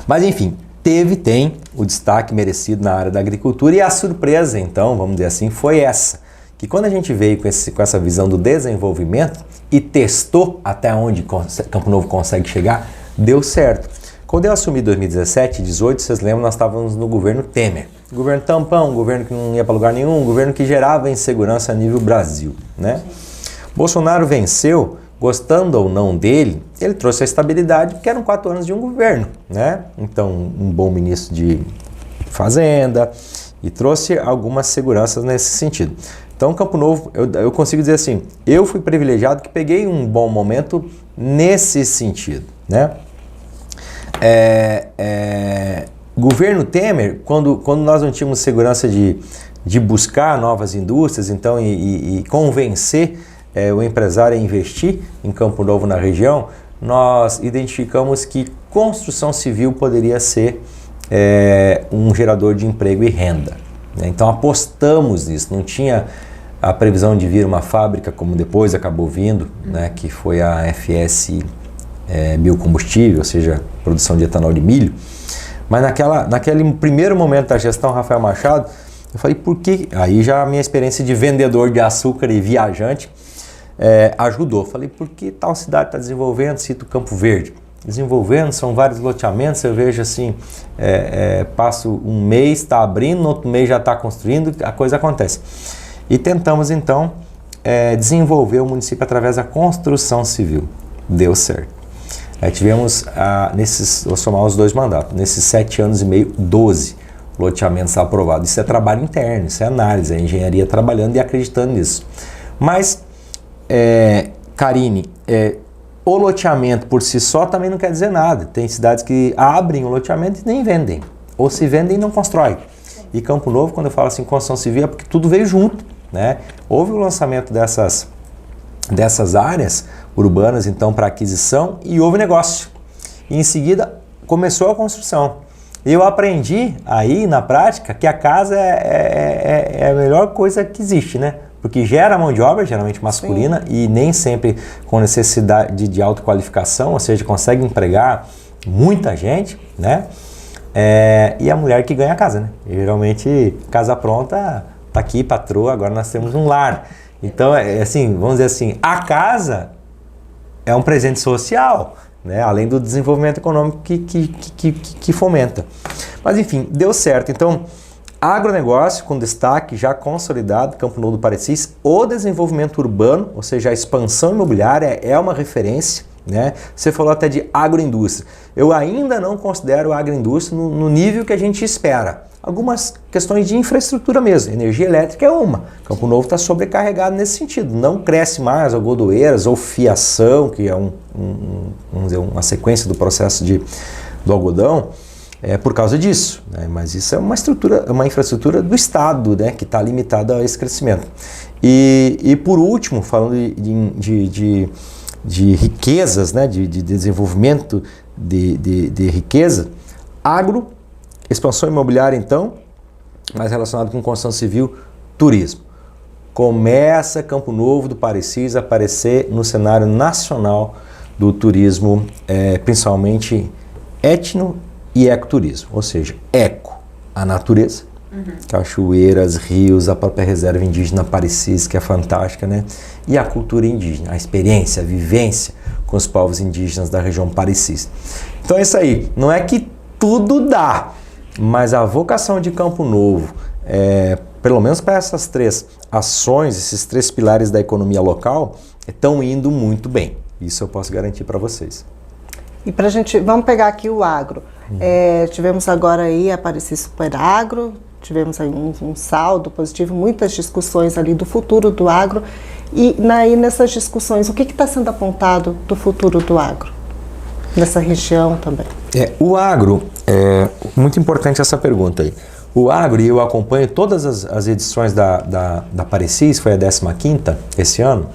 Mas, enfim, tem o destaque merecido na área da agricultura e a surpresa, então, vamos dizer assim, foi essa, que quando a gente veio com essa visão do desenvolvimento e testou até onde Campo Novo consegue chegar, deu certo. Quando eu assumi em 2017, 2018, vocês lembram, nós estávamos no governo Temer. Governo tampão, governo que não ia para lugar nenhum, governo que gerava insegurança a nível Brasil, né? Bolsonaro venceu, gostando ou não dele, ele trouxe a estabilidade, porque eram 4 anos de um governo, né? Então, um bom ministro de Fazenda e trouxe algumas seguranças nesse sentido. Então, Campo Novo, eu consigo dizer assim, eu fui privilegiado que peguei um bom momento nesse sentido, né? Governo Temer, quando nós não tínhamos segurança de buscar novas indústrias, então, e convencer o empresário a investir em Campo Novo na região, nós identificamos que construção civil poderia ser um gerador de emprego e renda, né? Então apostamos nisso, não tinha a previsão de vir uma fábrica como depois acabou vindo, né, que foi a FS biocombustível, ou seja, produção de etanol de milho. Mas naquele primeiro momento da gestão Rafael Machado, eu falei, por que? Aí já a minha experiência de vendedor de açúcar e viajante, ajudou. Falei, por que tal cidade está desenvolvendo? Cito Campo Verde. Desenvolvendo, são vários loteamentos, eu vejo assim, passo um mês, está abrindo, no outro mês já está construindo, a coisa acontece. E tentamos então desenvolver o município através da construção civil. Deu certo. Tivemos, vou somar os 2 mandatos, nesses 7 anos e meio, 12 loteamentos aprovados. Isso é trabalho interno, isso é análise, é engenharia trabalhando e acreditando nisso. Mas, Karine, o loteamento por si só também não quer dizer nada. Tem cidades que abrem o loteamento e nem vendem. Ou se vendem e não constroem. E Campo Novo, quando eu falo assim construção civil, é porque tudo veio junto, né? Houve o lançamento dessas áreas urbanas, então, para aquisição, e houve negócio. E em seguida começou a construção. Eu aprendi aí na prática que a casa é a melhor coisa que existe, né? Porque gera mão de obra, geralmente masculina, sim, e nem sempre com necessidade de autoqualificação, ou seja, consegue empregar muita gente, né? E a mulher que ganha a casa, né? E, geralmente, casa pronta, tá aqui, patroa, agora nós temos um lar. Então, assim, vamos dizer assim, a casa é um presente social, né? Além do desenvolvimento econômico que fomenta. Mas, enfim, deu certo. Então, agronegócio com destaque já consolidado, Campo Novo do Parecis, o desenvolvimento urbano, ou seja, a expansão imobiliária é uma referência, né? Você falou até de agroindústria. Eu ainda não considero a agroindústria no nível que a gente espera. Algumas questões de infraestrutura mesmo, energia elétrica é uma. Campo Novo está sobrecarregado nesse sentido, não cresce mais algodoeiras ou fiação, que é vamos dizer, uma sequência do processo do algodão, por causa disso, né? Mas isso é uma infraestrutura do Estado, né, que está limitada a esse crescimento. E por último, falando de riquezas, né, de desenvolvimento de riqueza, expansão imobiliária então, mais relacionado com construção civil, turismo. Começa Campo Novo do Parecis a aparecer no cenário nacional do turismo, principalmente etno e ecoturismo, ou seja, eco, a natureza, cachoeiras, rios, a própria reserva indígena Parecis, que é fantástica, né? E a cultura indígena, a experiência, a vivência com os povos indígenas da região Parecis. Então é isso aí, não é que tudo dá, mas a vocação de Campo Novo, pelo menos para essas 3 ações, esses 3 pilares da economia local, estão indo muito bem. Isso eu posso garantir para vocês. E para a gente, vamos pegar aqui o agro. Tivemos agora aí a Parecis Super Agro, tivemos aí um saldo positivo, muitas discussões ali do futuro do agro. E nessas discussões, o que está sendo apontado do futuro do agro? Nessa região também. O agro, muito importante essa pergunta aí. O agro, e eu acompanho todas as edições da Parecis, foi a 15ª esse ano,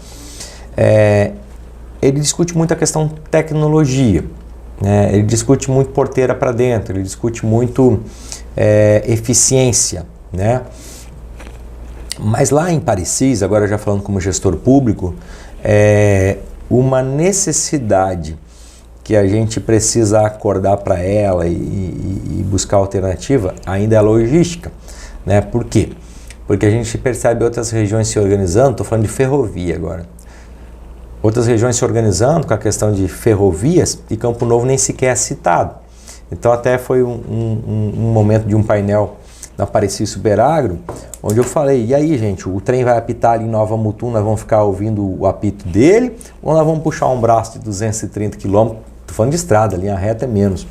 ele discute muito a questão tecnologia, né? Ele discute muito porteira para dentro, ele discute muito eficiência, né? Mas lá em Parecis, agora já falando como gestor público, uma necessidade que a gente precisa acordar para ela e buscar alternativa ainda é a logística, né? Por quê? Porque a gente percebe outras regiões se organizando, estou falando de ferrovia agora, outras regiões se organizando com a questão de ferrovias e Campo Novo nem sequer é citado. Então até foi um momento de um painel na Parecis Super Agro, onde eu falei, e aí gente, o trem vai apitar ali em Nova Mutum, nós vamos ficar ouvindo o apito dele, ou nós vamos puxar um braço de 230 km, estou falando de estrada, a linha reta é menos,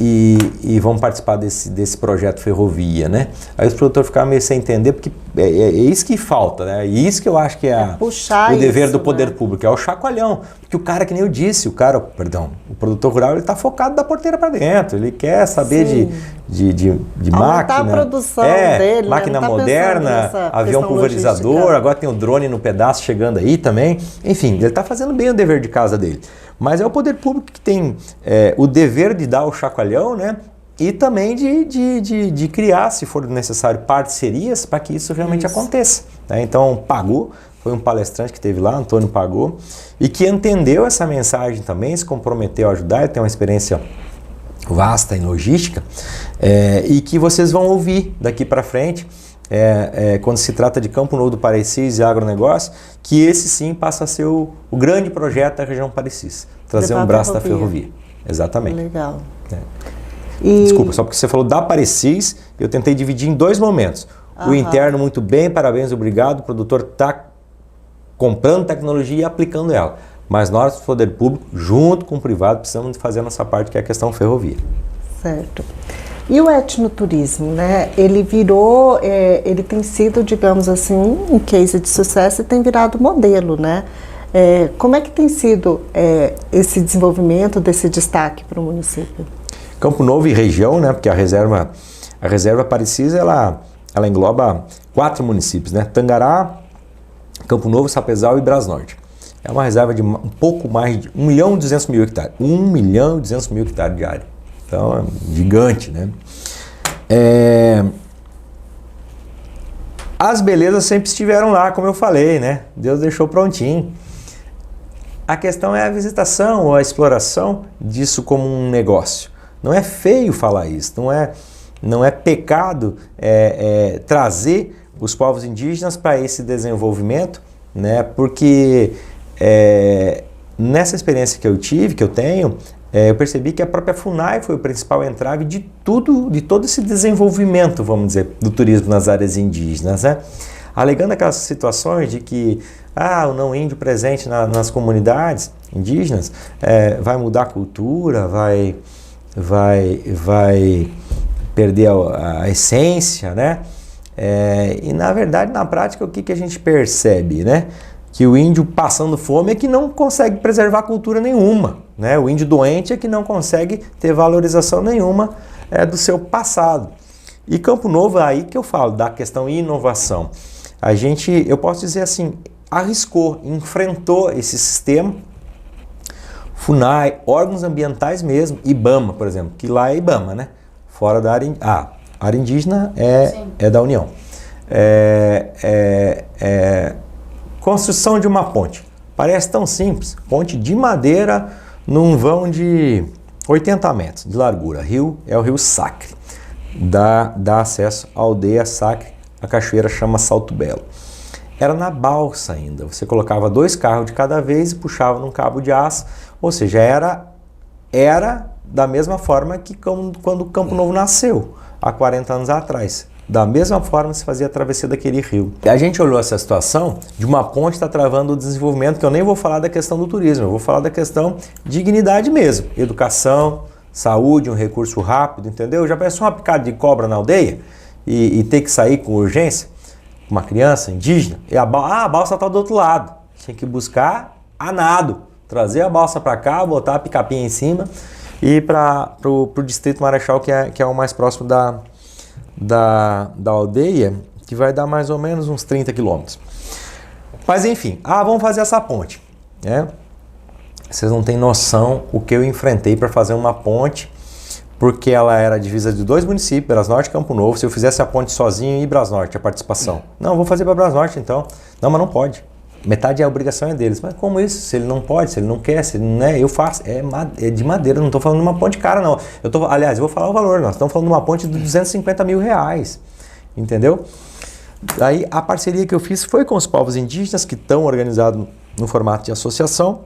e vamos participar desse projeto ferrovia, né? Aí os produtores ficaram meio sem entender, porque é isso que falta, né? E isso que eu acho que é o dever do poder público, é o chacoalhão. Porque o cara, que nem eu disse, o produtor rural, ele está focado da porteira para dentro, ele quer saber de máquina. A produção dele, máquina moderna, avião pulverizador, agora tem o drone no pedaço chegando aí também. Enfim, ele está fazendo bem o dever de casa dele. Mas é o poder público que tem o dever de dar o chacoalhão, né? E também de criar, se for necessário, parcerias para que isso realmente aconteça, né? Então, Pagô foi um palestrante que teve lá, Antônio Pagô, e que entendeu essa mensagem também, se comprometeu a ajudar, ele tem uma experiência vasta em logística, e que vocês vão ouvir daqui para frente quando se trata de Campo Novo do Parecis e agronegócio, que esse sim passa a ser o grande projeto da região Parecis, trazer um braço da ferrovia. Exatamente. Legal. Desculpa, só porque você falou da Parecis, eu tentei dividir em 2 momentos. O interno, muito bem, parabéns, obrigado, o produtor está comprando tecnologia e aplicando ela. Mas nós, do poder público, junto com o privado, precisamos fazer a nossa parte, que é a questão ferrovia. Certo. E o etnoturismo, né? Ele virou, ele tem sido, digamos assim, um case de sucesso e tem virado modelo, né? Como é que tem sido esse desenvolvimento desse destaque para o município? Campo Novo e região, né? Porque a reserva Parecis, ela engloba 4 municípios, né? Tangará, Campo Novo, Sapezal e Brasnorte. É uma reserva de um pouco mais de 1.200.000 hectares. 1.200.000 hectares de área. Então, é gigante, né? As belezas sempre estiveram lá, como eu falei, né? Deus deixou prontinho. A questão é a visitação ou a exploração disso como um negócio. Não é feio falar isso, não é pecado trazer os povos indígenas para esse desenvolvimento, né? Porque nessa experiência que eu tive, que eu tenho, eu percebi que a própria FUNAI foi o principal entrave de todo esse desenvolvimento, vamos dizer, do turismo nas áreas indígenas, né? Alegando aquelas situações de que o não índio presente nas comunidades indígenas vai mudar a cultura, vai perder a essência, né? E na verdade, na prática, o que a gente percebe, né? Que o índio passando fome é que não consegue preservar cultura nenhuma, né? O índio doente é que não consegue ter valorização nenhuma do seu passado. E Campo Novo, é aí que eu falo da questão inovação. Eu posso dizer assim, arriscou, enfrentou esse sistema, FUNAI, órgãos ambientais mesmo, IBAMA, por exemplo, que lá é IBAMA, né? Fora da área, a área indígena é da União. Construção de uma ponte. Parece tão simples. Ponte de madeira num vão de 80 metros de largura. É o rio Sacre. Dá acesso à aldeia Sacre. A cachoeira chama Salto Belo. Era na balsa ainda. Você colocava 2 carros de cada vez e puxava num cabo de aço. Ou seja, era da mesma forma que quando o Campo Novo nasceu, há 40 anos atrás. Da mesma forma se fazia a travessia daquele rio. A gente olhou essa situação de uma ponte está travando o desenvolvimento, que eu nem vou falar da questão do turismo, eu vou falar da questão de dignidade mesmo. Educação, saúde, um recurso rápido, entendeu? Já parece uma picada de cobra na aldeia e ter que sair com urgência, uma criança indígena, e a balsa está do outro lado. Tinha que buscar a nado, trazer a balsa para cá, botar a picapinha em cima e ir para o Distrito Marechal, que é o mais próximo da aldeia, que vai dar mais ou menos uns 30 quilômetros. Mas enfim, vamos fazer essa ponte, né? Vocês não têm noção o que eu enfrentei para fazer uma ponte, porque ela era a divisa de 2 municípios, Brasnorte e Campo Novo. Se eu fizesse a ponte sozinho e Brasnorte, a participação. Não, vou fazer para Brasnorte então. Não, mas não pode. Metade da obrigação é deles. Mas como isso? Se ele não pode, se ele não quer, se ele não é, eu faço. É de madeira, não estou falando de uma ponte cara, não. Aliás, eu vou falar o valor. Nós estamos falando de uma ponte de R$250 mil. Entendeu? Aí a parceria que eu fiz foi com os povos indígenas, que estão organizados no formato de associação.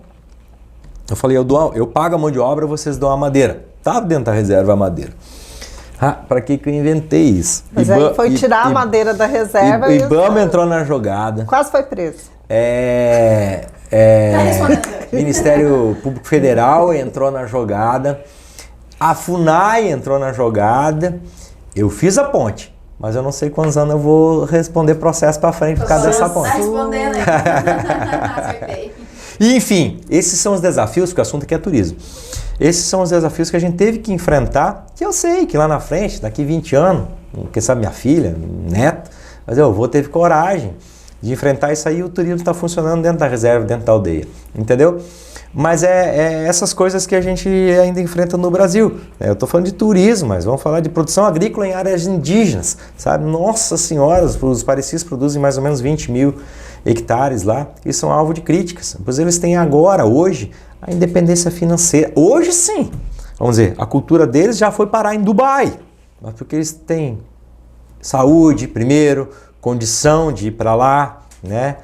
Eu falei, eu pago a mão de obra, vocês dão a madeira. Estava dentro da reserva a madeira. Para que eu inventei isso? Mas aí foi tirar a madeira da reserva e o IBAMA entrou na jogada. Quase foi preso. Ministério Público Federal entrou na jogada. A FUNAI entrou na jogada. Eu fiz a ponte, mas eu não sei quantos anos eu vou responder processo para frente por causa dessa ponte. Tá respondendo aí. E, enfim, esses são os desafios, porque o assunto aqui é turismo. Esses são os desafios que a gente teve que enfrentar, que eu sei que lá na frente, daqui 20 anos, quem sabe minha filha, neta, mas eu vou ter coragem de enfrentar isso aí. O turismo está funcionando dentro da reserva, dentro da aldeia, entendeu? Mas essas coisas que a gente ainda enfrenta no Brasil. Eu estou falando de turismo, mas vamos falar de produção agrícola em áreas indígenas, sabe? Nossa Senhora, os Parecis produzem mais ou menos 20 mil hectares lá e são alvo de críticas, pois eles têm agora, hoje, a independência financeira. Hoje sim, vamos dizer, a cultura deles já foi parar em Dubai, mas porque eles têm saúde primeiro, condição de ir para lá, né?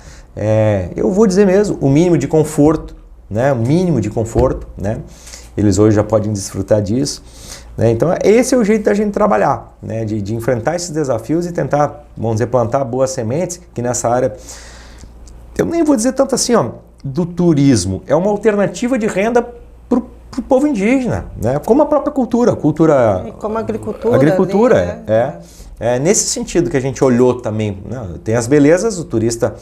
Eu vou dizer mesmo, o mínimo de conforto, né? O mínimo de conforto, né? Eles hoje já podem desfrutar disso, né? Então esse é o jeito da gente trabalhar, né? De enfrentar esses desafios e tentar, vamos dizer, plantar boas sementes, que nessa área, eu nem vou dizer tanto assim, ó, do turismo, é uma alternativa de renda para o povo indígena, né? Como a própria cultura. E como agricultura. Agricultura, ali, né? É nesse sentido que a gente olhou também, né? Tem as belezas, o turista,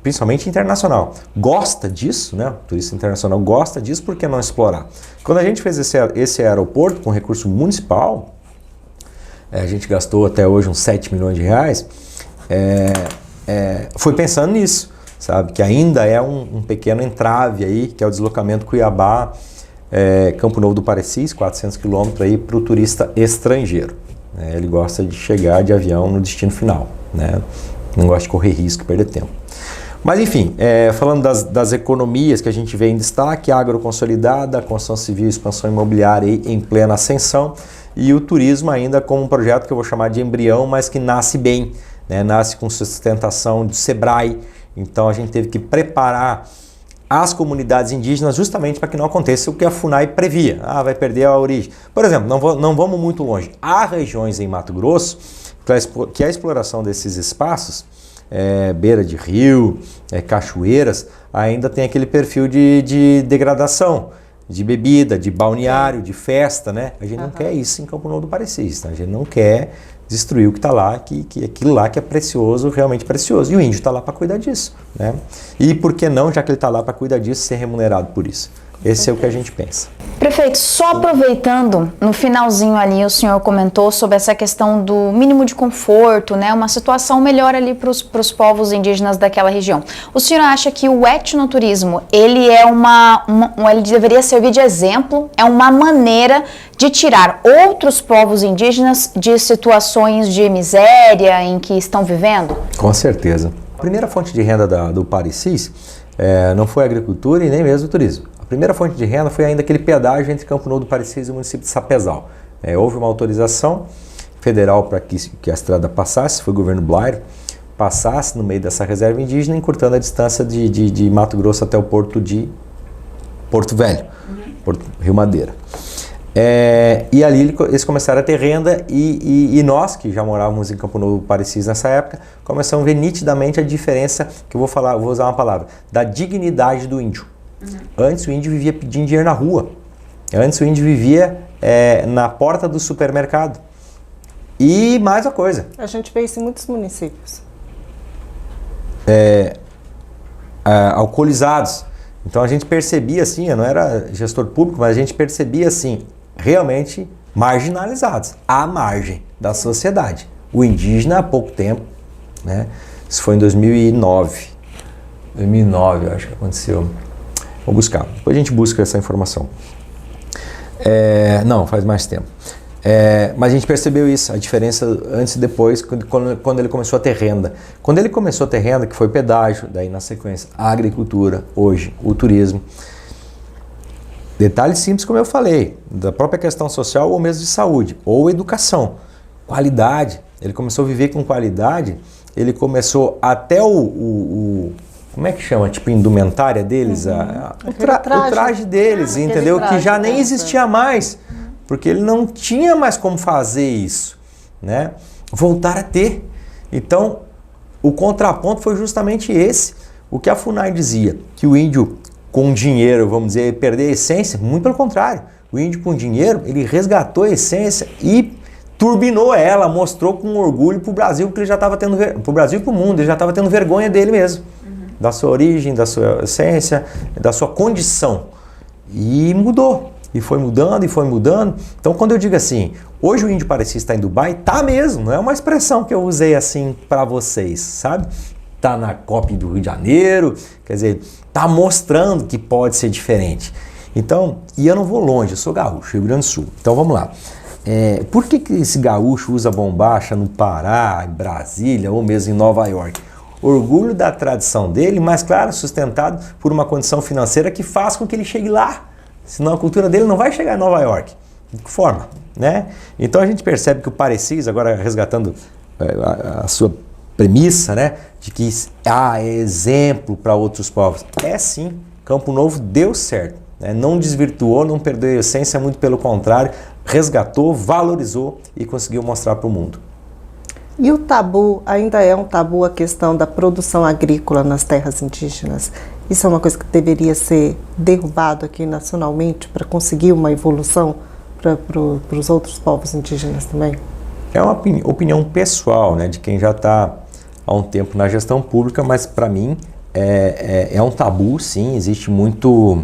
principalmente internacional, gosta disso, né? O turista internacional gosta disso, por que não explorar? Quando a gente fez esse aeroporto com recurso municipal, a gente gastou até hoje uns 7 milhões de reais, foi pensando nisso, sabe? Que ainda é um pequeno entrave aí, que é o deslocamento Cuiabá, Campo Novo do Parecis, 400 quilômetros aí para o turista estrangeiro. Ele gosta de chegar de avião no destino final, né? Não gosta de correr risco, perder tempo. Mas enfim, falando das economias que a gente vê em destaque, a agroconsolidada, a construção civil e expansão imobiliária aí em plena ascensão, e o turismo ainda como um projeto que eu vou chamar de embrião, mas que nasce bem, né? Nasce com sustentação do SEBRAE. Então a gente teve que preparar as comunidades indígenas justamente para que não aconteça o que a FUNAI previa. Vai perder a origem. Por exemplo, não vamos muito longe. Há regiões em Mato Grosso que a exploração desses espaços, beira de rio, cachoeiras, ainda tem aquele perfil de degradação, de bebida, de balneário, de festa, né? A gente não quer isso em Campo Novo do Parecis, tá? A gente não quer destruir o que está lá, que aquilo lá que é precioso, realmente precioso. E o índio está lá para cuidar disso, né? E por que não, já que ele está lá para cuidar disso, ser remunerado por isso? Esse é o que a gente pensa. Prefeito, só aproveitando, no finalzinho ali o senhor comentou sobre essa questão do mínimo de conforto, né? Uma situação melhor ali para os povos indígenas daquela região. O senhor acha que o etnoturismo, ele é ele deveria servir de exemplo, é uma maneira de tirar outros povos indígenas de situações de miséria em que estão vivendo? Com certeza. A primeira fonte de renda do Parecis não foi a agricultura e nem mesmo o turismo. A primeira fonte de renda foi ainda aquele pedágio entre Campo Novo do Parecis e o município de Sapezal. Houve uma autorização federal para que a estrada passasse, foi o governo Blair, passasse no meio dessa reserva indígena, encurtando a distância de Mato Grosso até o porto de Porto Velho, Rio Madeira. E ali eles começaram a ter renda e nós, que já morávamos em Campo Novo do Parecis nessa época, começamos a ver nitidamente a diferença, que eu vou usar uma palavra, da dignidade do índio. Antes o índio vivia pedindo dinheiro na rua. Antes o índio vivia na porta do supermercado. E mais uma coisa. A gente vê isso em muitos municípios. Alcoolizados. Então a gente percebia assim, eu não era gestor público, mas a gente percebia assim, realmente marginalizados, à margem da sociedade. O indígena há pouco tempo, né? Isso foi em 2009. 2009, eu acho que aconteceu. Vou buscar. Depois a gente busca essa informação. Não, faz mais tempo. Mas a gente percebeu isso, a diferença antes e depois, quando ele começou a ter renda. Quando ele começou a ter renda, que foi pedágio, daí na sequência a agricultura, hoje o turismo. Detalhes simples, como eu falei, da própria questão social ou mesmo de saúde, ou educação. Qualidade, ele começou a viver com qualidade, ele começou até como é que chama? Tipo, indumentária deles? O traje deles, entendeu? Que já nem existia mais, porque ele não tinha mais como fazer isso, né? Voltar a ter. Então, o contraponto foi justamente esse. O que a FUNAI dizia, que o índio com dinheiro, vamos dizer, perder a essência, muito pelo contrário. O índio com dinheiro, ele resgatou a essência e turbinou ela, mostrou com orgulho para o Brasil que ele já estava tendo, para o Brasil e para o mundo, ele já estava tendo vergonha dele mesmo. Da sua origem, da sua essência, da sua condição. E mudou. E foi mudando, e foi mudando. Então, quando eu digo assim, hoje o índio Parecis está em Dubai, tá mesmo. Não é uma expressão que eu usei assim para vocês, sabe? Tá na COP do Rio de Janeiro, quer dizer, tá mostrando que pode ser diferente. Então, e eu não vou longe, eu sou gaúcho, Rio Grande do Sul. Então, vamos lá. Por que esse gaúcho usa bombacha no Pará, em Brasília ou mesmo em Nova York? Orgulho da tradição dele, mas claro, sustentado por uma condição financeira que faz com que ele chegue lá. Senão a cultura dele não vai chegar em Nova York. De que forma? Né? Então a gente percebe que o Parecis, agora resgatando a sua premissa, né, de que é exemplo para outros povos. É sim, Campo Novo deu certo, né? Não desvirtuou, não perdeu a essência, muito pelo contrário, resgatou, valorizou e conseguiu mostrar para o mundo. E o tabu, ainda é um tabu a questão da produção agrícola nas terras indígenas? Isso é uma coisa que deveria ser derrubado aqui nacionalmente para conseguir uma evolução para os outros povos indígenas também? É uma opinião pessoal, né, de quem já está há um tempo na gestão pública, mas para mim é um tabu, sim, existe muito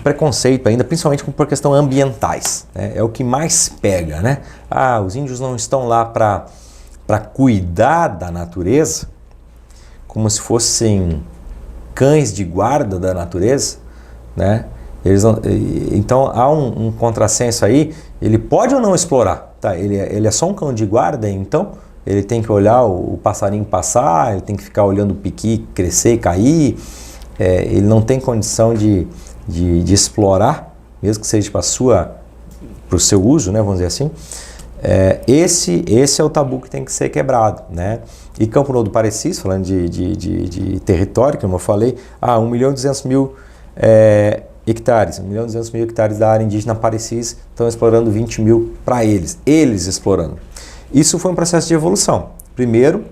preconceito ainda, principalmente por questão ambientais, né? É o que mais pega, né? Os índios não estão lá para cuidar da natureza, como se fossem cães de guarda da natureza, né? Então há um contrassenso aí. Ele pode ou não explorar, tá? Ele é só um cão de guarda, então ele tem que olhar o passarinho passar, ele tem que ficar olhando o piqui crescer e cair, ele não tem condição de explorar, mesmo que seja para o seu uso, né, vamos dizer assim. Esse é o tabu que tem que ser quebrado, né? E Campo Novo do Parecis, falando de território, como eu falei, 1.200.000 hectares, 1.200.000 hectares da área indígena Parecis estão explorando 20 mil para eles explorando. Isso foi um processo de evolução. Primeiro,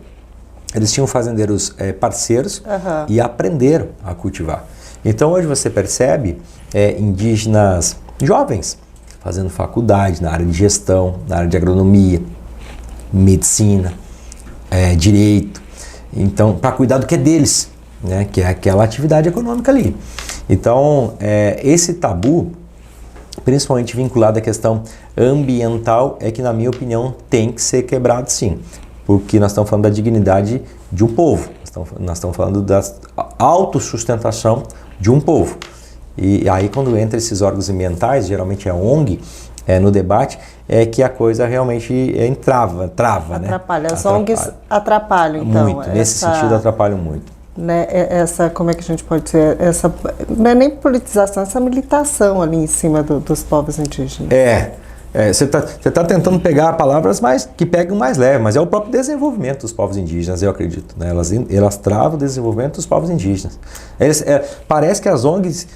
eles tinham fazendeiros parceiros e aprenderam a cultivar. Então hoje você percebe indígenas jovens fazendo faculdade na área de gestão, na área de agronomia, medicina, direito, então para cuidar do que é deles, né, que é aquela atividade econômica ali. Então esse tabu, principalmente vinculado à questão ambiental, é que na minha opinião tem que ser quebrado sim, porque nós estamos falando da dignidade de um povo, nós estamos falando da autossustentação de um povo. E aí quando entra esses órgãos ambientais, geralmente é a ONG, no debate, é que a coisa realmente trava, atrapalha. Né? As ONGs atrapalham, então. Muito, nesse sentido atrapalham muito. Né, como é que a gente pode dizer, não é nem politização, essa militação ali em cima dos povos indígenas. Você tá tentando pegar palavras que pegam mais leve, mas é o próprio desenvolvimento dos povos indígenas, eu acredito. Né? Elas travam o desenvolvimento dos povos indígenas. Parece que as ONGs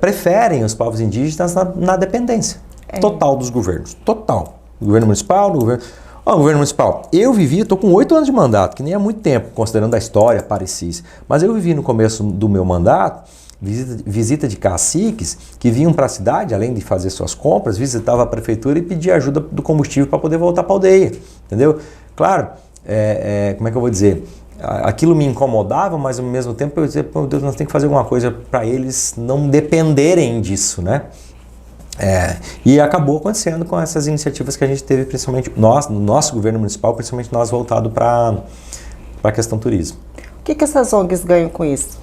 preferem os povos indígenas na dependência total dos governos. Total. Do governo municipal, do governo... governo municipal, eu estou com 8 anos de mandato, que nem é muito tempo, considerando a história Parecis, mas eu vivi no começo do meu mandato, visita de caciques que vinham para a cidade, além de fazer suas compras, visitava a prefeitura e pedia ajuda do combustível para poder voltar para a aldeia, entendeu? Claro, como é que eu vou dizer? Aquilo me incomodava, mas ao mesmo tempo eu dizia, meu Deus, nós temos que fazer alguma coisa para eles não dependerem disso, né? E acabou acontecendo com essas iniciativas que a gente teve, principalmente nós, no nosso governo municipal, principalmente nós voltado para a questão turismo. O que essas ONGs ganham com isso?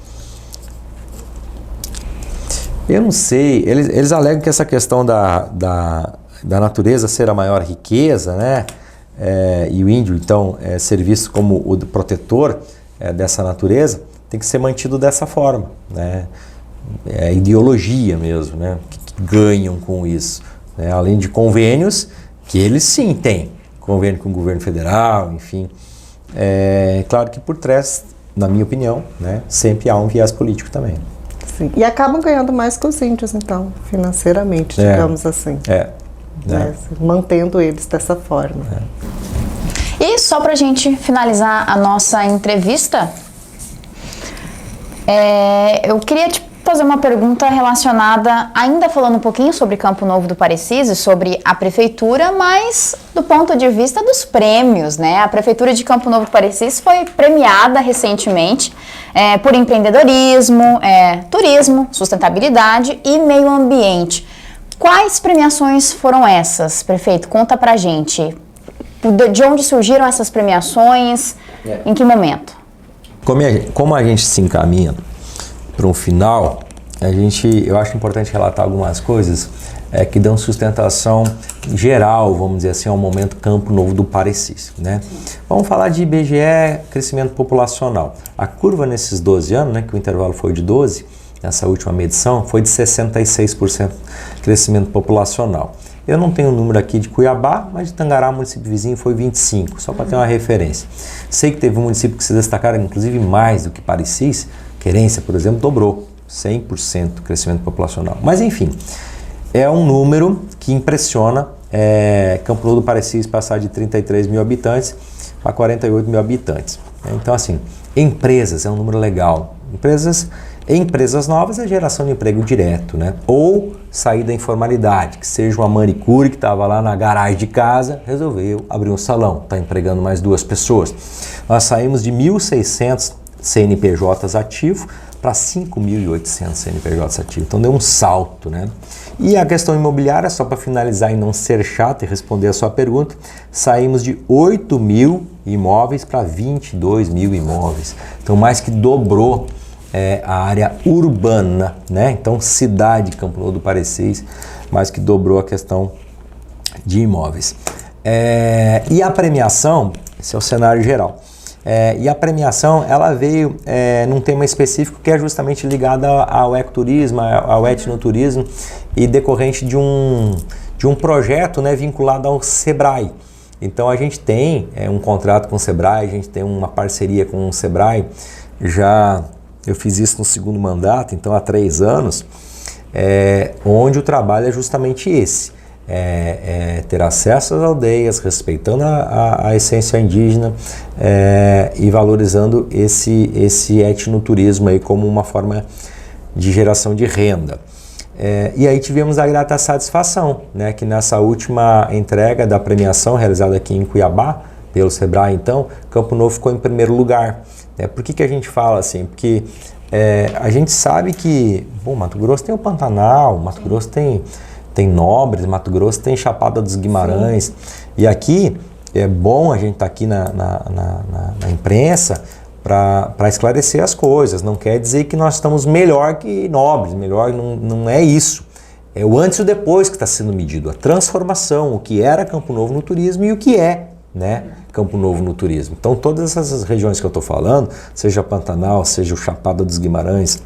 Eu não sei, eles alegam que essa questão da natureza ser a maior riqueza, né? E o índio, então, ser visto como o protetor dessa natureza, tem que ser mantido dessa forma, né? É ideologia mesmo, né? Que ganham com isso, né? Além de convênios, que eles sim têm, convênio com o governo federal, enfim. Claro que por trás, na minha opinião, né, sempre há um viés político também. Sim. E acabam ganhando mais que os índios, então, financeiramente, digamos assim. Né? Mantendo eles dessa forma. E só para a gente finalizar a nossa entrevista, eu queria te fazer uma pergunta relacionada, ainda falando um pouquinho sobre Campo Novo do Parecis e sobre a prefeitura, mas do ponto de vista dos prêmios, né? A prefeitura de Campo Novo do Parecis foi premiada recentemente por empreendedorismo, turismo, sustentabilidade e meio ambiente. Quais premiações foram essas, prefeito? Conta pra gente. De onde surgiram essas premiações? Em que momento? Como a gente se encaminha para um final, eu acho importante relatar algumas coisas que dão sustentação geral, vamos dizer assim, ao momento Campo Novo do Parecis, né? Vamos falar de IBGE, crescimento populacional. A curva nesses 12 anos, né, que o intervalo foi de 12, nessa última medição, foi de 66% crescimento populacional. Eu não tenho o número aqui de Cuiabá, mas de Tangará, município vizinho, foi 25, só para ter uma referência. Sei que teve um município que se destacaram, inclusive mais do que Parecis, Querência, por exemplo, dobrou 100% crescimento populacional. Mas enfim, é um número que impressiona. Campo Novo do Parecis passar de 33 mil habitantes para 48 mil habitantes. Então assim, empresas é um número legal. Empresas novas é geração de emprego direto, né? Ou sair da informalidade, que seja uma manicure que estava lá na garagem de casa, resolveu abrir um salão, está empregando mais 2 pessoas. Nós saímos de 1.600 CNPJs ativos para 5.800 CNPJs ativos, então deu um salto, né? E a questão imobiliária, só para finalizar e não ser chato e responder a sua pergunta, saímos de 8 mil imóveis para 22 mil imóveis, então mais que dobrou a área urbana, né? Então cidade Campo Novo do Parecis, mais que dobrou a questão de imóveis. E a premiação, esse é o cenário geral. E a premiação, ela veio num tema específico que é justamente ligado ao ecoturismo, ao etnoturismo e decorrente de um projeto, né, vinculado ao Sebrae. Então a gente tem um contrato com o Sebrae, a gente tem uma parceria com o Sebrae, eu fiz isso no 2º mandato, então há 3 anos, onde o trabalho é justamente esse. Ter acesso às aldeias, respeitando a essência indígena e valorizando esse etnoturismo aí como uma forma de geração de renda. E aí tivemos a grata satisfação, né, que nessa última entrega da premiação realizada aqui em Cuiabá, pelo Sebrae, então, Campo Novo ficou em primeiro lugar. Por que a gente fala assim? Porque a gente sabe que Mato Grosso tem o Pantanal, Mato Grosso tem Nobres, Mato Grosso tem Chapada dos Guimarães. Sim. E aqui é bom a gente estar aqui na imprensa para esclarecer as coisas. Não quer dizer que nós estamos melhor que Nobres, melhor não é isso. É o antes e o depois que está sendo medido, a transformação, o que era Campo Novo no turismo e o que é, né, Campo Novo no turismo. Então todas essas regiões que eu estou falando, seja Pantanal, seja o Chapada dos Guimarães,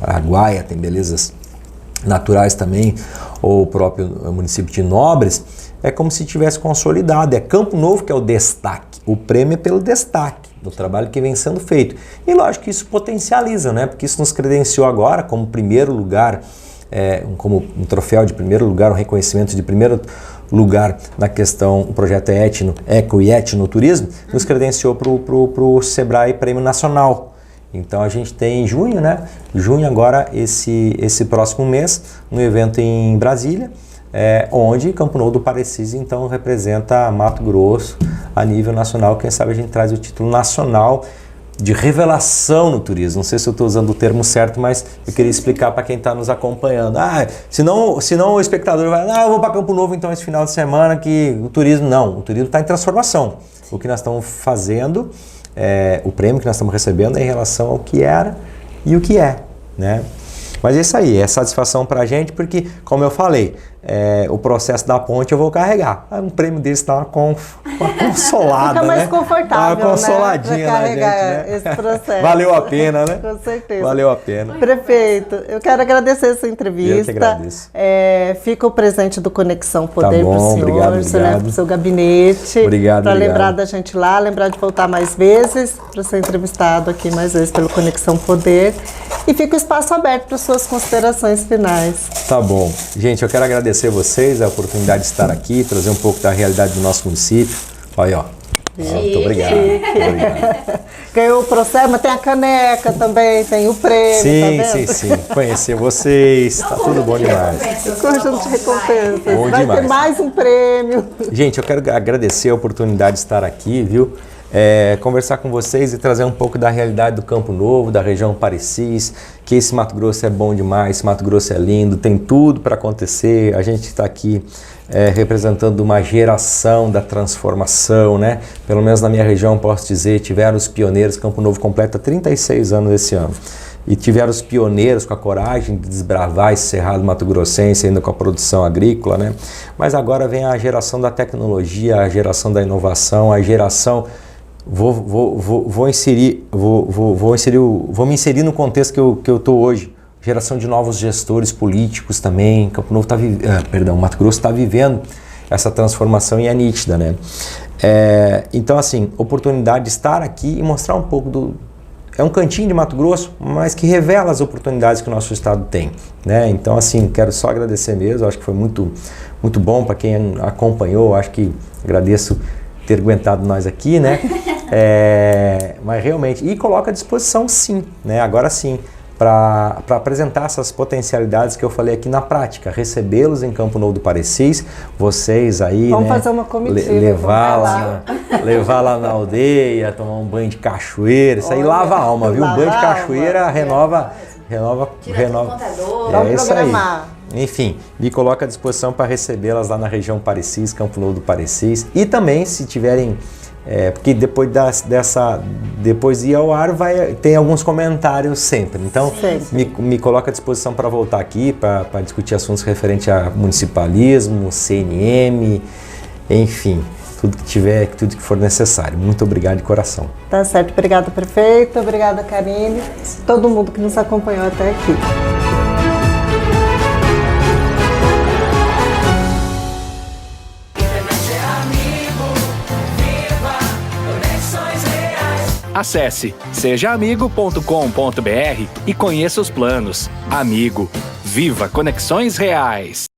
Araguaia tem belezas naturais também, ou o próprio município de Nobres, é como se tivesse consolidado. É Campo Novo que é o destaque, o prêmio é pelo destaque do trabalho que vem sendo feito. E lógico que isso potencializa, né? Porque isso nos credenciou agora como primeiro lugar, como um troféu de primeiro lugar, um reconhecimento de primeiro lugar na questão, o projeto Eco e Etnoturismo, nos credenciou para o Sebrae Prêmio Nacional. Então a gente tem em junho, né? Junho agora, esse próximo mês, um evento em Brasília, onde Campo Novo do Parecis então representa Mato Grosso a nível nacional. Quem sabe a gente traz o título nacional de revelação no turismo. Não sei se eu estou usando o termo certo, mas eu queria explicar para quem está nos acompanhando. Senão o espectador vai, eu vou para Campo Novo então esse final de semana que o turismo... Não, o turismo está em transformação. O que nós estamos fazendo... o prêmio que nós estamos recebendo é em relação ao que era e o que é, né? Mas é isso aí, é satisfação pra gente, porque, como eu falei, o processo da ponte eu vou carregar. Um prêmio desse dá uma consolada, fica mais né? confortável, uma consoladinha pra na gente, né? esse processo. Valeu a pena, né? Com certeza. Valeu a pena. Prefeito, eu quero agradecer essa entrevista. Eu que agradeço. Fica o presente do Conexão Poder bom, para o senhor, obrigado. você leva para o seu gabinete. Obrigado. Para lembrar da gente lá, lembrar de voltar mais vezes, para ser entrevistado aqui mais vezes pelo Conexão Poder. E fica o espaço aberto para suas considerações finais. Tá bom. Gente, eu quero agradecer vocês a oportunidade de estar aqui, trazer um pouco da realidade do nosso município. Olha, ó. Muito obrigado. Ganhou o processo, mas tem a caneca também, tem o prêmio. Sim, tá vendo? sim. Conhecer vocês, tá tudo bom demais. Conjunto de recompensas. Bom Vai demais. ter mais um prêmio. Gente, eu quero agradecer a oportunidade de estar aqui, viu? Conversar com vocês e trazer um pouco da realidade do Campo Novo, da região Parecis, que esse Mato Grosso é bom demais, esse Mato Grosso é lindo, tem tudo para acontecer. A gente está aqui representando uma geração da transformação, né? Pelo menos na minha região posso dizer, tiveram os pioneiros. Campo Novo completa 36 anos esse ano. E tiveram os pioneiros com a coragem de desbravar esse cerrado mato-grossense, ainda com a produção agrícola, né? Mas agora vem a geração da tecnologia, a geração da inovação, a geração... Vou me inserir no contexto que eu estou hoje, geração de novos gestores políticos também. Mato Grosso está vivendo essa transformação e é nítida, né? Então, assim, oportunidade de estar aqui e mostrar um pouco é um cantinho de Mato Grosso, mas que revela as oportunidades que o nosso estado tem, né? Então, assim, quero só agradecer mesmo, acho que foi muito, muito bom para quem acompanhou, acho que agradeço ter aguentado nós aqui, né? Mas realmente, e coloco à disposição sim, né? Agora sim, para apresentar essas potencialidades que eu falei aqui na prática, recebê-los em Campo Novo do Parecis, vocês aí, vamos né, fazer uma comitiva, levar lá na aldeia, tomar um banho de cachoeira, isso aí lava a alma, viu? Um banho de cachoeira renova. Vamos programar. Enfim, me coloco à disposição para recebê-las lá na região Parecis, Campo Novo do Parecis, e também se tiverem porque depois de ir ao ar tem alguns comentários sempre. Então, me coloco à disposição para voltar aqui, para discutir assuntos referentes a municipalismo, CNM, enfim, tudo que for necessário. Muito obrigado de coração. Tá certo. Obrigada, prefeito. Obrigada, Karine. Todo mundo que nos acompanhou até aqui. Acesse sejaamigo.com.br e conheça os planos. Amigo, viva Conexões Reais!